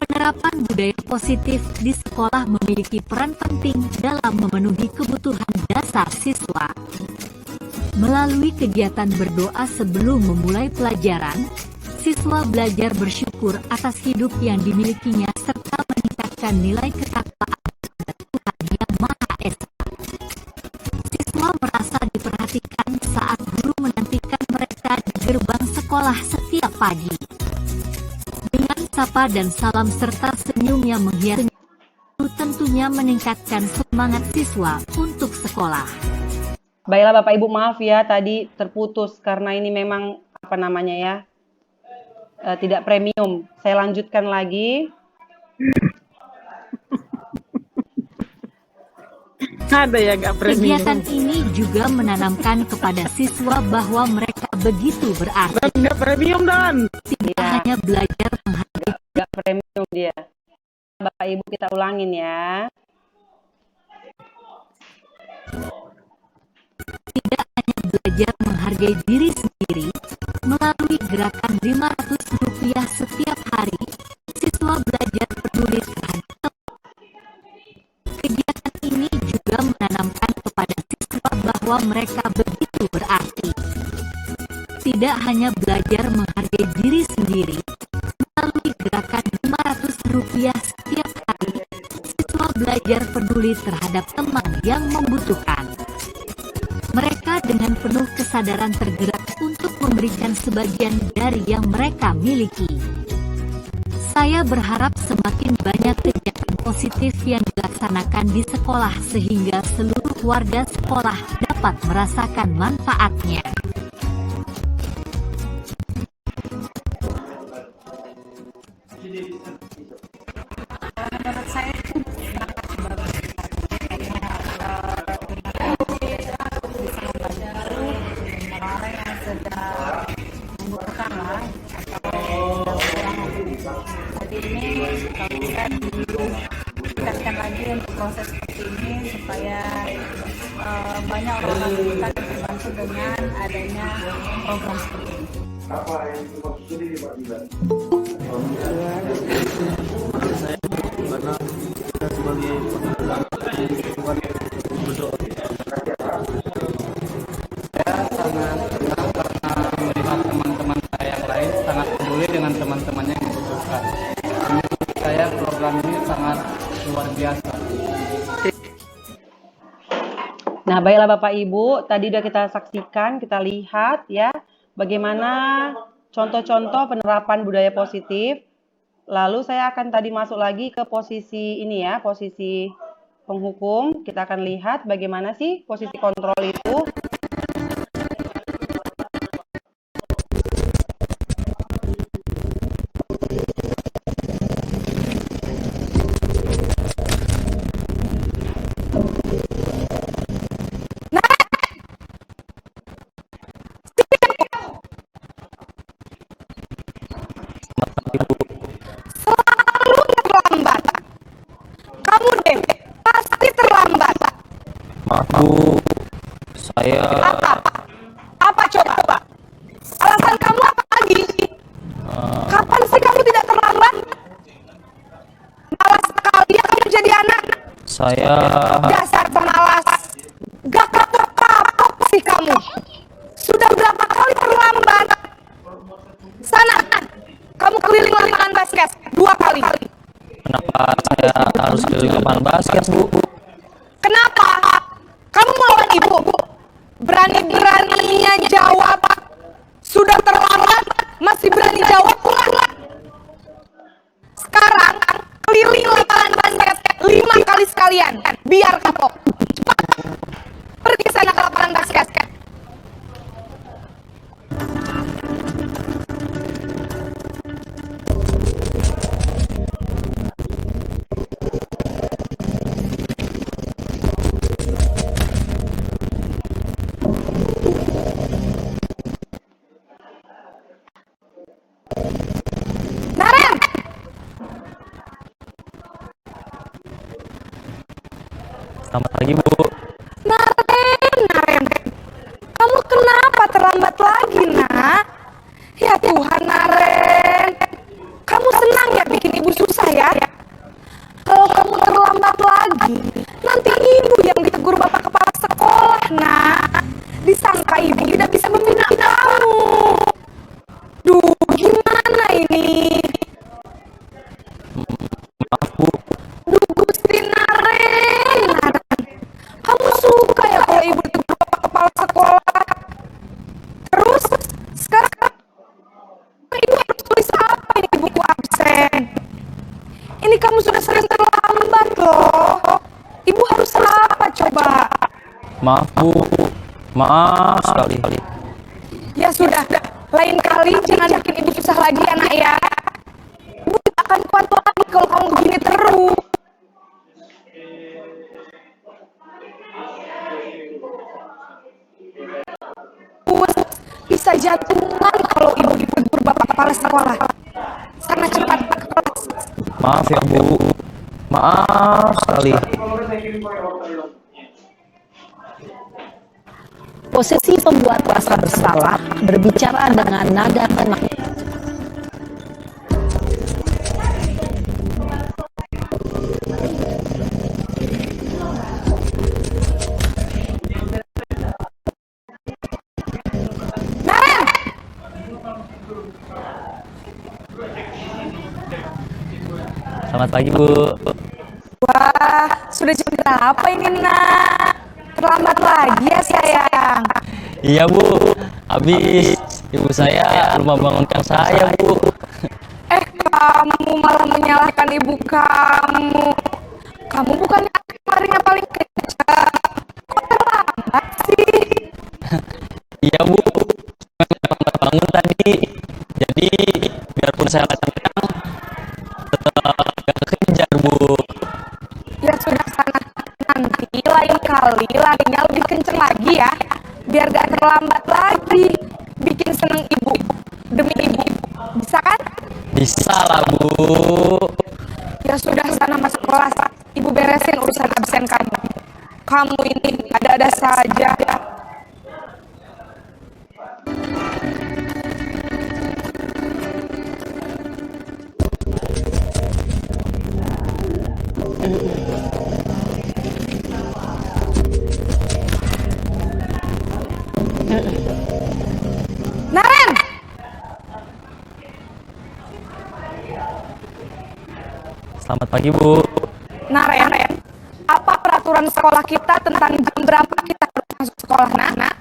Penerapan budaya positif di sekolah memiliki peran penting dalam memenuhi kebutuhan dasar siswa. Melalui kegiatan berdoa sebelum memulai pelajaran, siswa belajar bersyukur atas hidup yang dimilikinya serta meningkatkan nilai ketakwaan kepada Tuhan Yang Maha Esa. Siswa merasa diperhatikan saat guru menantikan mereka di gerbang sekolah setiap pagi. Dengan sapa dan salam serta senyum yang menghiasi, tentunya meningkatkan semangat siswa untuk sekolah. Baiklah Bapak Ibu, maaf ya tadi terputus karena ini memang apa namanya ya, tidak premium. Saya lanjutkan lagi. Ada ya nggak premium. Kegiatan ini juga menanamkan kepada siswa bahwa mereka begitu berarti. Nggak premium dan. Tidak hanya belajar menghargai. Nggak premium dia. Bapak Ibu kita ulangin ya. Tidak hanya belajar menghargai diri sendiri, melalui gerakan Rp500 setiap hari, siswa belajar peduli terhadap teman. Kegiatan ini juga menanamkan kepada siswa bahwa mereka begitu berarti. Tidak hanya belajar menghargai diri sendiri, melalui gerakan Rp500 setiap hari, siswa belajar peduli terhadap teman yang membutuhkan. Mereka dengan penuh kesadaran tergerak untuk memberikan sebagian dari yang mereka miliki. Saya berharap semakin banyak kegiatan positif yang dilaksanakan di sekolah sehingga seluruh warga sekolah dapat merasakan manfaatnya. kita dibantu dengan adanya program seperti ini. Karena kita sebagai berdoa. Saya sangat senang karena melihat teman-teman saya yang lain sangat peduli dengan teman-temannya yang membutuhkan. Menurut saya program ini sangat luar biasa. Nah, baiklah Bapak Ibu, tadi sudah kita saksikan, kita lihat ya, bagaimana contoh-contoh penerapan budaya positif. Lalu saya akan tadi masuk lagi ke posisi ini ya, posisi penghukum. Kita akan lihat bagaimana sih posisi kontrol itu. Kamu deh, pasti terlambat. Maaf Bu, saya Apa coba? Alasan kamu apa lagi? Kapan sih kamu tidak terlambat? Malas sekali ya kamu jadi anak. saya Dasar pemalas. Gak kapok sih kamu. Sudah berapa kali terlambat? Sana, kamu keliling lapangan basket 2 kali. kenapa saya harus keliling lapangan basket Bu? Kenapa? Kamu melawan ibu? Berani-beraninya jawab. Sudah terlambat, masih berani jawab pula. Sekarang, keliling lapangan basket 5 kali sekalian. Biar kapok. Cepat. Pergi sana ke lapangan basket. Naren! Selamat pagi Bu. Naren. Kamu kenapa terlambat lagi, nak? Ya Tuhan, Naren. Kamu senang ya bikin ibu susah ya? Kalau kamu terlambat lagi, nanti ibu yang ditegur bapak kepala sekolah, nak. Disangka ibu tidak bisa membina kamu. Duh, gimana ini? Maaf Bu, Duh, Gusti Naren. Kamu suka ya kalau ibu ditegur bapak kepala sekolah? Terus, sekarang ibu harus tulis apa ini di buku absen? Ini kamu sudah sering terlambat loh. Ibu harus apa coba? maaf Bu, maaf sekali. Ya sudah, lain kali jangan bikin ibu susah lagi ya nak ya. Ibu tidak akan kuat lagi kalau kamu begini terus. Bisa jantungan kalau ibu ditegur bapak kepala sekolah. Sana cepat ke kelas. Maaf ya Bu, maaf sekali. Posisi pembuat rasa bersalah berbicara dengan nada tenang. Naren! Selamat pagi Bu. Wah, sudah jam berapa ini nak? Terlambat lagi ya sayang. Iya Bu, habis ibu saya lupa bangunkan saya Bu. Kamu malah menyalahkan ibu kamu. Kamu bukannya kemarin yang paling kencang. Kok terlambat sih? Iya Bu, memang bangun tadi. Jadi biarpun saya kencang, tetap gak kejar Bu. Ya sudah sana, nanti lain kali larinya lebih kenceng lagi ya. Biar gak terlambat lagi. Bikin seneng ibu. Demi ibu. Bisa kan? Bisa lah Bu. Ya sudah sana masuk kelas. Ibu beresin urusan absen kamu. Kamu ini ada-ada saja. Selamat pagi, Bu. Nah, Ren, apa peraturan sekolah kita tentang jam berapa kita harus masuk sekolah, nak?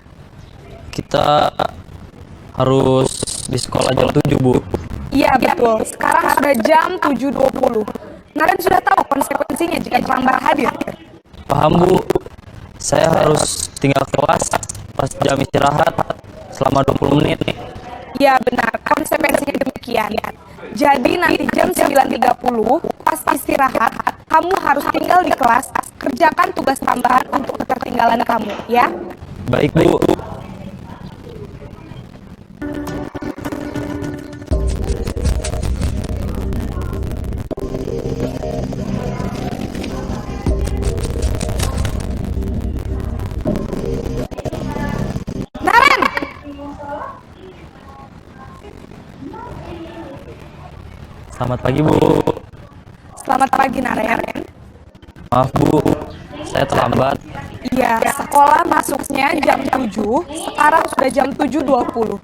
Kita harus di sekolah jam 7, Bu. Iya, betul. Sekarang sudah jam 7.20. Naren sudah tahu konsekuensinya jika terlambat hadir. Paham, Bu. Saya harus tinggal kelas pas jam istirahat selama 20 menit. Iya, benar. Konsekuensinya demikian. Jadi nanti jam 9.30 pas istirahat, kamu harus tinggal di kelas, kerjakan tugas tambahan untuk ketertinggalan kamu, ya. Baik, Bu. Naren, Selamat pagi, Bu. selamat pagi, Naren. Maaf, Bu. Saya terlambat. Iya, sekolah masuknya jam 7, sekarang sudah jam 7.20.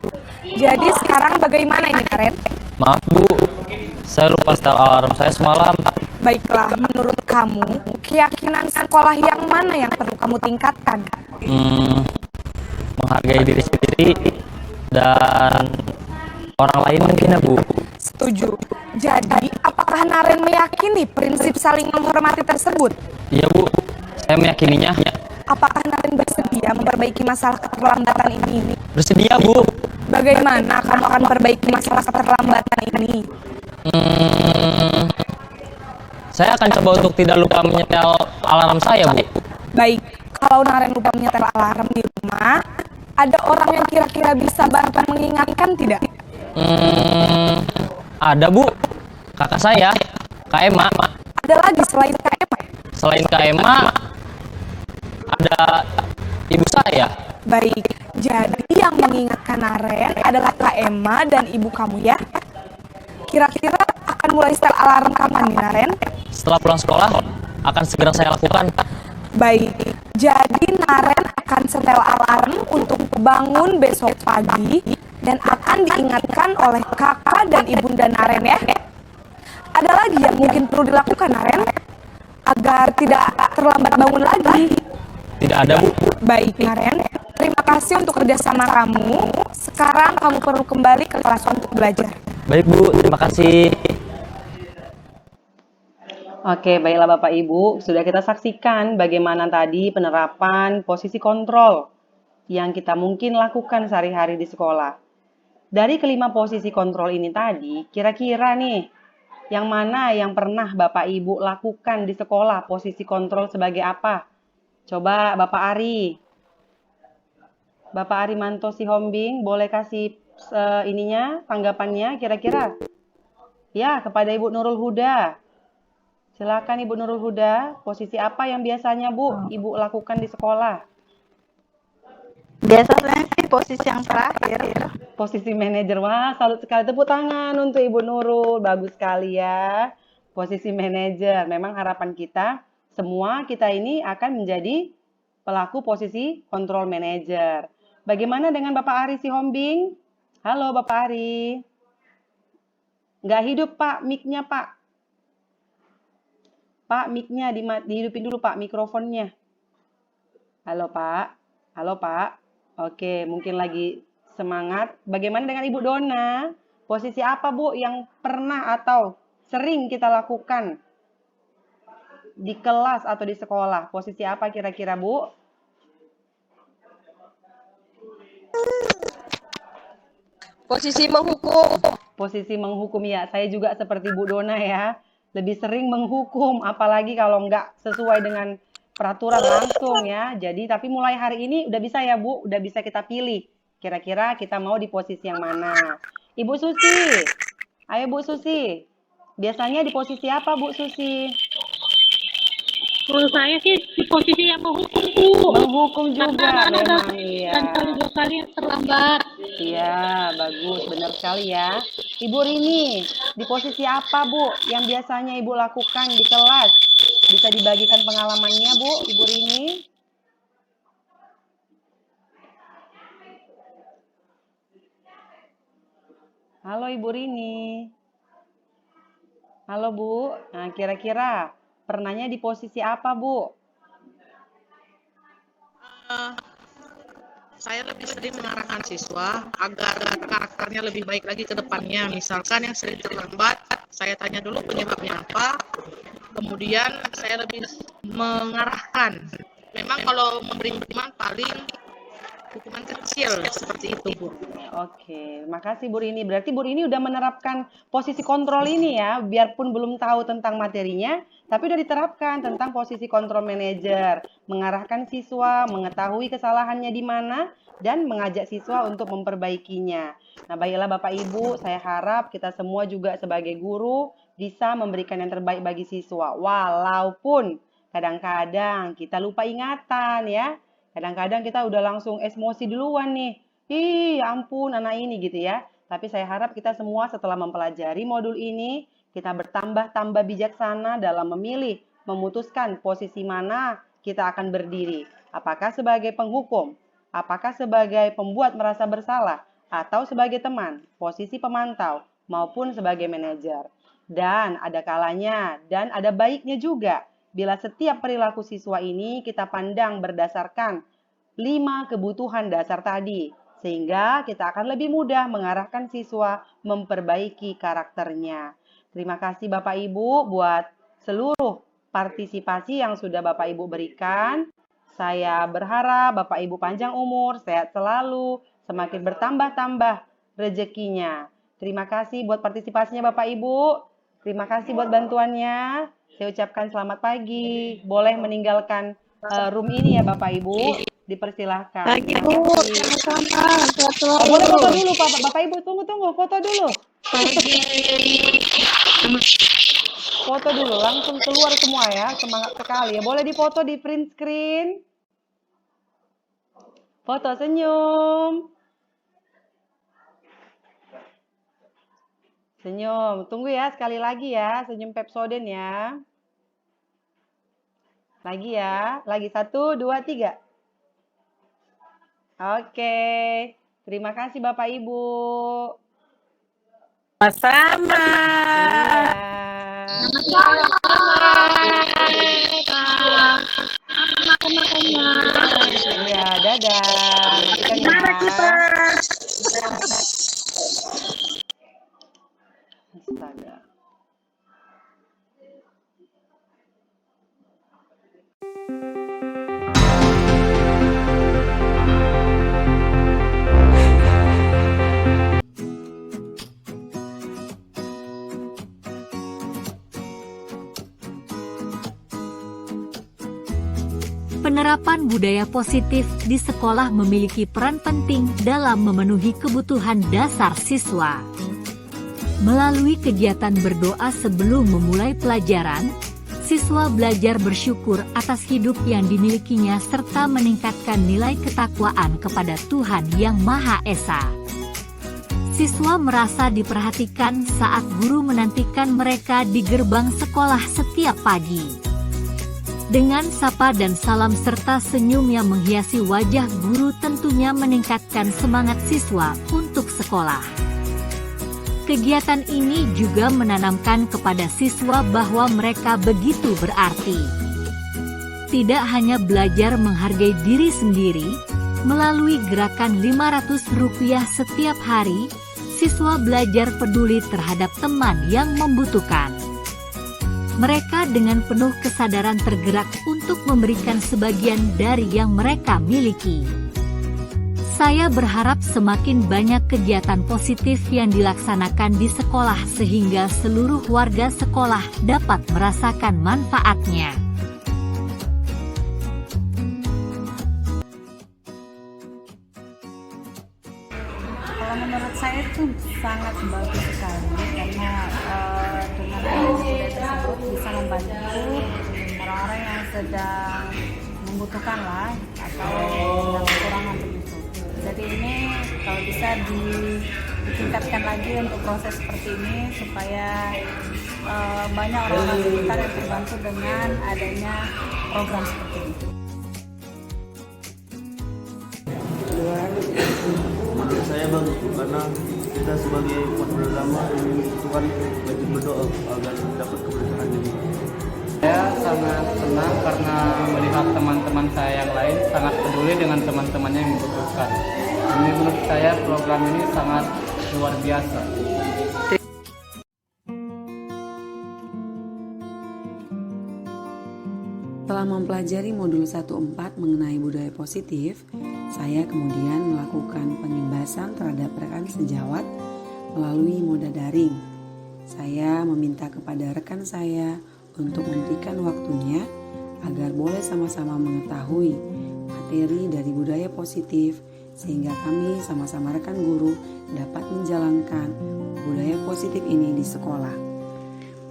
Jadi sekarang bagaimana ini, Naren? Maaf, Bu. Saya lupa setel alarm saya semalam. Baiklah, menurut kamu, keyakinan sekolah yang mana yang perlu kamu tingkatkan? Menghargai diri sendiri dan orang lain mungkin ya, Bu. Setuju. Jadi, apakah Naren meyakini prinsip saling menghormati tersebut? Iya, Bu. Saya meyakininya. Apakah Naren bersedia memperbaiki masalah keterlambatan ini? Bersedia, Bu. Bagaimana kamu akan memperbaiki masalah keterlambatan ini? Saya akan coba untuk tidak lupa menyetel alarm saya, Bu. Baik, kalau Naren lupa menyetel alarm di rumah, ada orang yang kira-kira bisa bantu mengingatkan tidak? Ada, Bu. Kakak saya, Kak Emma. Ada lagi selain Kak Emma? Selain Kak Emma, ada ibu saya. Baik, jadi yang mengingatkan Naren adalah Kak Emma dan ibu kamu, ya? Kira-kira akan mulai setel alarm kapan nih, Naren? Setelah pulang sekolah, akan segera saya lakukan. Baik, jadi Naren akan setel alarm untuk bangun besok pagi dan akan diingatkan oleh kakak dan ibunda Naren, ya. Ada lagi yang mungkin perlu dilakukan, Naren, agar tidak terlambat bangun lagi. Tidak ada, Bu. Baik, Naren. Terima kasih untuk kerjasama kamu. Sekarang kamu perlu kembali ke kelas untuk belajar. Baik, Bu. Terima kasih. Oke, baiklah Bapak Ibu, sudah kita saksikan bagaimana tadi penerapan posisi kontrol yang kita mungkin lakukan sehari-hari di sekolah. Dari kelima posisi kontrol ini tadi, kira-kira nih, yang mana yang pernah Bapak Ibu lakukan di sekolah posisi kontrol sebagai apa? Coba Bapak Ari. Bapak Arimanto Sihombing, boleh kasih tanggapannya kira-kira? Ya, kepada Ibu Nurul Huda. Silakan Ibu Nurul Huda, posisi apa yang biasanya Bu Ibu lakukan di sekolah? Biasanya sih posisi yang terakhir. Posisi manajer. Wah, salut sekali, tepuk tangan untuk Ibu Nurul. Bagus sekali ya. Posisi manajer. Memang harapan kita semua kita ini akan menjadi pelaku posisi kontrol manajer. Bagaimana dengan Bapak Ari Sihombing? Halo Bapak Ari. Nggak hidup Pak, mic-nya Pak. Pak, mic-nya dihidupin dulu Pak, mikrofonnya. Halo Pak. Halo Pak. Oke, mungkin lagi semangat. Bagaimana dengan Ibu Dona? Posisi apa Bu yang pernah atau sering kita lakukan di kelas atau di sekolah? Posisi apa kira-kira Bu? Posisi menghukum. Posisi menghukum ya. Saya juga seperti Bu Dona ya. Lebih sering menghukum, apalagi kalau nggak sesuai dengan peraturan langsung ya. Jadi, tapi mulai hari ini udah bisa ya Bu, udah bisa kita pilih. Kira-kira kita mau di posisi yang mana? Ibu Susi, ayo Bu Susi. Biasanya di posisi apa Bu Susi? Menurut saya sih di posisi yang menghukum, Bu. Menghukum juga memang, iya. Dan kali dua kali terlambat. Iya, bagus, benar sekali ya. Ibu Rini, di posisi apa Bu yang biasanya Ibu lakukan di kelas? Bisa dibagikan pengalamannya Bu, Ibu Rini? Halo Ibu Rini. Halo Bu, nah kira-kira pernahnya di posisi apa Bu? Saya lebih sering mengarahkan siswa agar karakternya lebih baik lagi ke depannya. Misalkan yang sering terlambat, saya tanya dulu penyebabnya apa, kemudian saya lebih mengarahkan. Memang kalau memberi hukuman paling hukuman kecil seperti itu, Bu. Oke, makasih Bu Rini. Berarti Bu Rini udah menerapkan posisi kontrol ini ya, biarpun belum tahu tentang materinya, tapi udah diterapkan tentang posisi kontrol manajer, mengarahkan siswa, mengetahui kesalahannya di mana, dan mengajak siswa untuk memperbaikinya. Nah, baiklah Bapak Ibu, saya harap kita semua juga sebagai guru bisa memberikan yang terbaik bagi siswa, walaupun kadang-kadang kita lupa ingatan ya. Kadang-kadang kita udah langsung emosi duluan nih. Ih, ya ampun anak ini gitu ya. Tapi saya harap kita semua setelah mempelajari modul ini, kita bertambah-tambah bijaksana dalam memilih, memutuskan posisi mana kita akan berdiri. Apakah sebagai penghukum, apakah sebagai pembuat merasa bersalah, atau sebagai teman, posisi pemantau, maupun sebagai manajer. Dan ada kalanya dan ada baiknya juga bila setiap perilaku siswa ini kita pandang berdasarkan 5 kebutuhan dasar tadi, sehingga kita akan lebih mudah mengarahkan siswa memperbaiki karakternya. Terima kasih Bapak Ibu buat seluruh partisipasi yang sudah Bapak Ibu berikan. Saya berharap Bapak Ibu panjang umur, sehat selalu, semakin bertambah-tambah rezekinya. Terima kasih buat partisipasinya Bapak Ibu. Terima kasih buat bantuannya. Saya ucapkan selamat pagi. Boleh meninggalkan room ini ya Bapak Ibu. Dipersilahkan. Pagi Bu, sama-sama. Boleh foto dulu Bapak Ibu. Tunggu. Foto dulu. Foto dulu. Langsung keluar semua ya. Semangat sekali ya. Boleh difoto di print screen. Foto senyum. Senyum. Tunggu ya sekali lagi ya. Senyum Pepsodent ya. Lagi ya. Lagi 1, 2, 3. Oke. Terima kasih Bapak Ibu. Sama-sama. Iya, dadah. Nanti kan ya. Astaga. Penerapan budaya positif di sekolah memiliki peran penting dalam memenuhi kebutuhan dasar siswa. Melalui kegiatan berdoa sebelum memulai pelajaran, siswa belajar bersyukur atas hidup yang dimilikinya serta meningkatkan nilai ketakwaan kepada Tuhan Yang Maha Esa. Siswa merasa diperhatikan saat guru menantikan mereka di gerbang sekolah setiap pagi. Dengan sapa dan salam serta senyum yang menghiasi wajah guru tentunya meningkatkan semangat siswa untuk sekolah. Kegiatan ini juga menanamkan kepada siswa bahwa mereka begitu berarti. Tidak hanya belajar menghargai diri sendiri, melalui gerakan Rp500 setiap hari, siswa belajar peduli terhadap teman yang membutuhkan. Mereka dengan penuh kesadaran tergerak untuk memberikan sebagian dari yang mereka miliki. Saya berharap semakin banyak kegiatan positif yang dilaksanakan di sekolah sehingga seluruh warga sekolah dapat merasakan manfaatnya. Kalau menurut saya itu sangat bagus sekali karena dengan budaya tersebut bisa membantu orang-orang yang sedang membutuhkan lah atau sedang kekurangan begitu. Jadi ini kalau bisa ditingkatkan lagi untuk proses seperti ini supaya banyak orang-orang sekitar yang terbantu dengan adanya program seperti ini. Saya saya bagus Bu, karena kita sebagai umat beragama itu kan wajib berdoa agar dapat keberkahan ini. Saya sangat senang karena melihat teman-teman saya yang lain sangat peduli dengan teman-temannya yang membutuhkan. Ini menurut saya program ini sangat luar biasa. Setelah mempelajari modul 1.4 mengenai budaya positif, saya kemudian melakukan pengimbasan terhadap rekan sejawat melalui moda daring. Saya meminta kepada rekan saya untuk memberikan waktunya agar boleh sama-sama mengetahui materi dari budaya positif sehingga kami sama-sama rekan guru dapat menjalankan budaya positif ini di sekolah.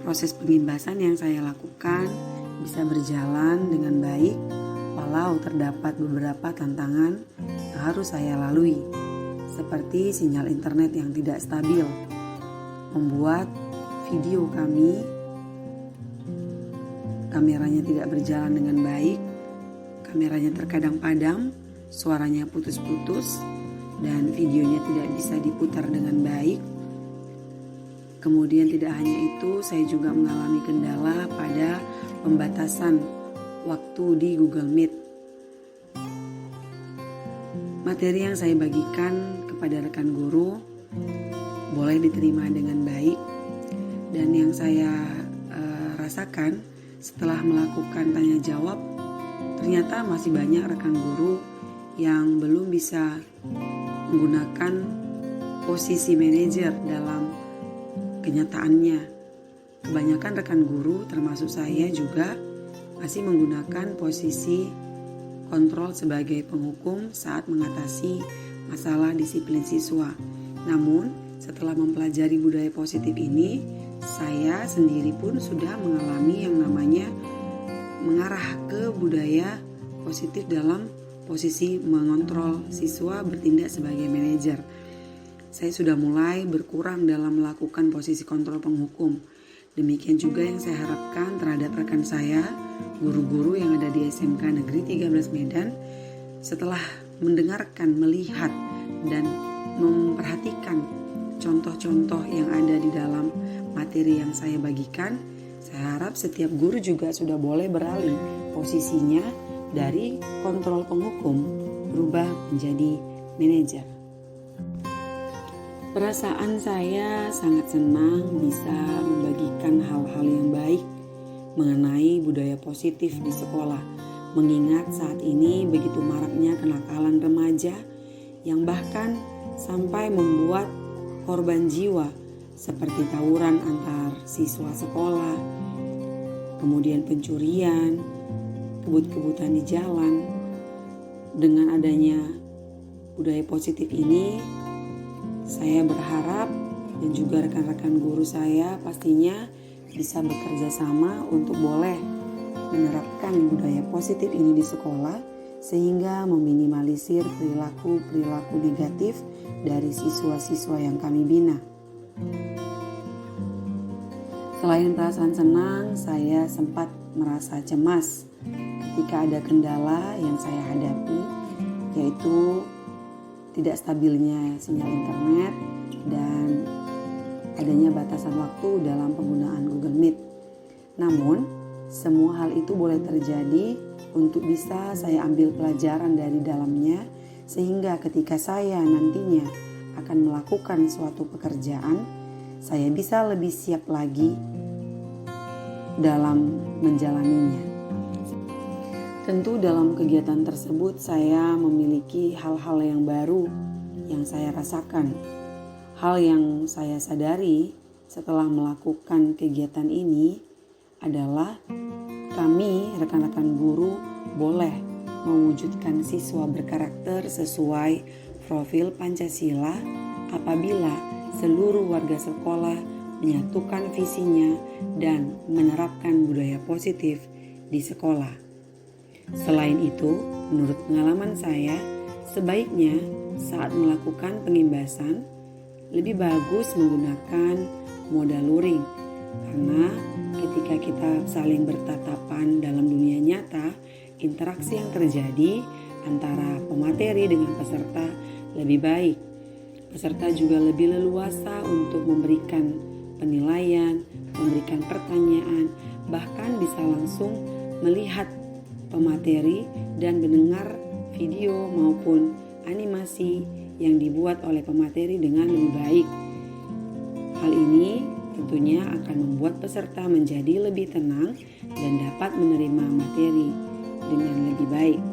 Proses pengimbasan yang saya lakukan bisa berjalan dengan baik walau terdapat beberapa tantangan yang harus saya lalui, seperti sinyal internet yang tidak stabil, membuat video kameranya tidak berjalan dengan baik, kameranya terkadang padam, suaranya putus-putus, dan videonya tidak bisa diputar dengan baik. Kemudian tidak hanya itu, saya juga mengalami kendala pada pembatasan waktu di Google Meet. Materi yang saya bagikan kepada rekan guru boleh diterima dengan baik, dan yang saya rasakan setelah melakukan tanya jawab, ternyata masih banyak rekan guru yang belum bisa menggunakan posisi manajer dalam kenyataannya. Kebanyakan rekan guru termasuk saya juga masih menggunakan posisi kontrol sebagai penghukum saat mengatasi masalah disiplin siswa. Namun setelah mempelajari budaya positif ini, saya sendiri pun sudah mengalami yang namanya mengarah ke budaya positif dalam posisi mengontrol siswa bertindak sebagai manajer. Saya sudah mulai berkurang dalam melakukan posisi kontrol penghukum. Demikian juga yang saya harapkan terhadap rekan saya, guru-guru yang ada di SMK Negeri 13 Medan, setelah mendengarkan, melihat, dan memperhatikan contoh-contoh yang ada di dalam materi yang saya bagikan, saya harap setiap guru juga sudah boleh beralih posisinya dari kontrol penghukum berubah menjadi manajer. Perasaan saya sangat senang bisa membagikan hal-hal yang baik mengenai budaya positif di sekolah, mengingat saat ini begitu maraknya kenakalan remaja yang bahkan sampai membuat korban jiwa seperti tawuran antar siswa sekolah, kemudian pencurian, kebut-kebutan di jalan. Dengan adanya budaya positif ini, saya berharap dan juga rekan-rekan guru saya pastinya bisa bekerja sama untuk boleh menerapkan budaya positif ini di sekolah sehingga meminimalisir perilaku-perilaku negatif dari siswa-siswa yang kami bina. Selain perasaan senang, saya sempat merasa cemas ketika ada kendala yang saya hadapi, yaitu tidak stabilnya sinyal internet dan adanya batasan waktu dalam penggunaan Google Meet. Namun, semua hal itu boleh terjadi untuk bisa saya ambil pelajaran dari dalamnya, sehingga ketika saya nantinya akan melakukan suatu pekerjaan, saya bisa lebih siap lagi dalam menjalaninya. Tentu dalam kegiatan tersebut saya memiliki hal-hal yang baru yang saya rasakan. Hal yang saya sadari setelah melakukan kegiatan ini adalah kami rekan-rekan guru boleh mewujudkan siswa berkarakter sesuai profil Pancasila apabila seluruh warga sekolah menyatukan visinya dan menerapkan budaya positif di sekolah. Selain itu, menurut pengalaman saya, sebaiknya saat melakukan pengimbasan lebih bagus menggunakan moda luring, karena ketika kita saling bertatapan dalam dunia nyata, interaksi yang terjadi antara pemateri dengan peserta lebih baik. Peserta juga lebih leluasa untuk memberikan penilaian, memberikan pertanyaan, bahkan bisa langsung melihat pemateri dan mendengar video maupun animasi yang dibuat oleh pemateri dengan lebih baik. Hal ini tentunya akan membuat peserta menjadi lebih tenang dan dapat menerima materi dengan lebih baik.